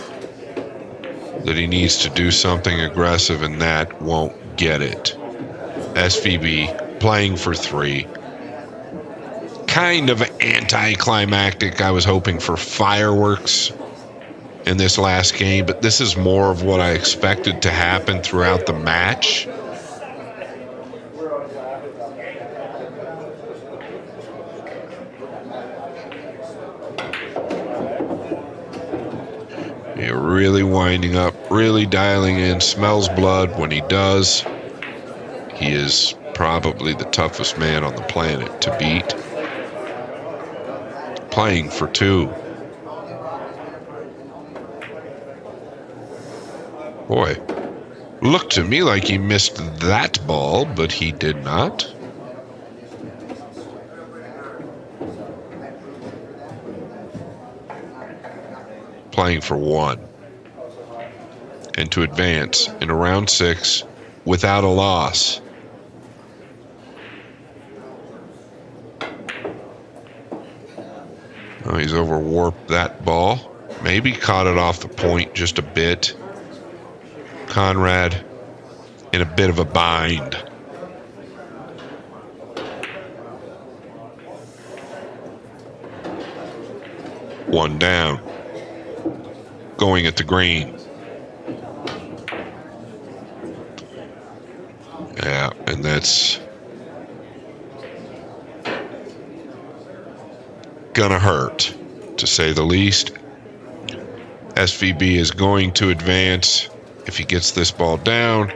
that he needs to do something aggressive, and that won't get it. SVB playing for 3. Kind of anticlimactic. I was hoping for fireworks in this last game, but this is more of what I expected to happen throughout the match. really winding up, really dialing in, smells blood. When he does, he is probably the toughest man on the planet to beat. Playing for two. Boy, looked to me like he missed that ball, but he did not. Playing for one. And to advance in round 6 without a loss. Oh, he's overwarped that ball. Maybe caught it off the point just a bit. Konrad in a bit of a bind. One down. Going at the green. Yeah, and that's gonna hurt, to say the least. SVB is going to advance if he gets this ball down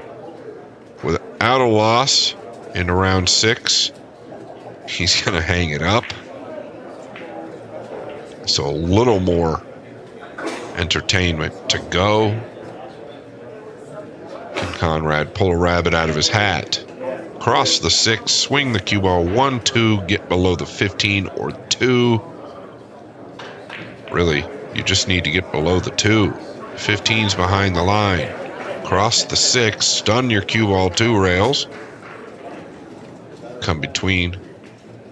without a loss in round 6. He's gonna hang it up. So a little more entertainment to go. Can Konrad pull a rabbit out of his hat? Cross the 6, swing the cue ball 1, 2, get below the 15 or 2. Really, you just need to get below the 2. 15's behind the line. Cross the 6, stun your cue ball 2 rails. Come between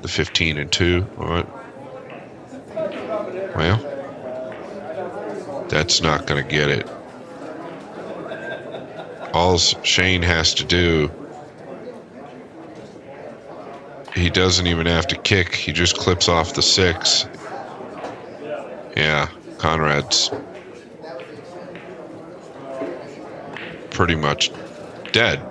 the 15 and 2. All right. Well, that's not going to get it. All Shane has to do, he doesn't even have to kick. He just clips off the 6. Yeah, Konrad's pretty much dead.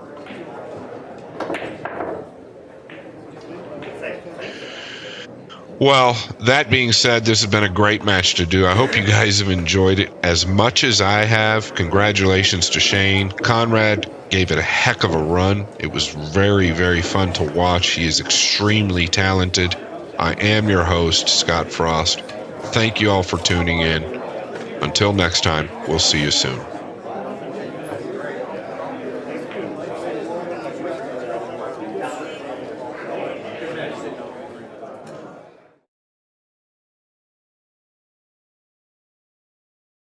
Well, that being said, this has been a great match to do. I hope you guys have enjoyed it as much as I have. Congratulations to Shane. Konrad gave it a heck of a run. It was very, very fun to watch. He is extremely talented. I am your host, Scott Frost. Thank you all for tuning in. Until next time, we'll see you soon.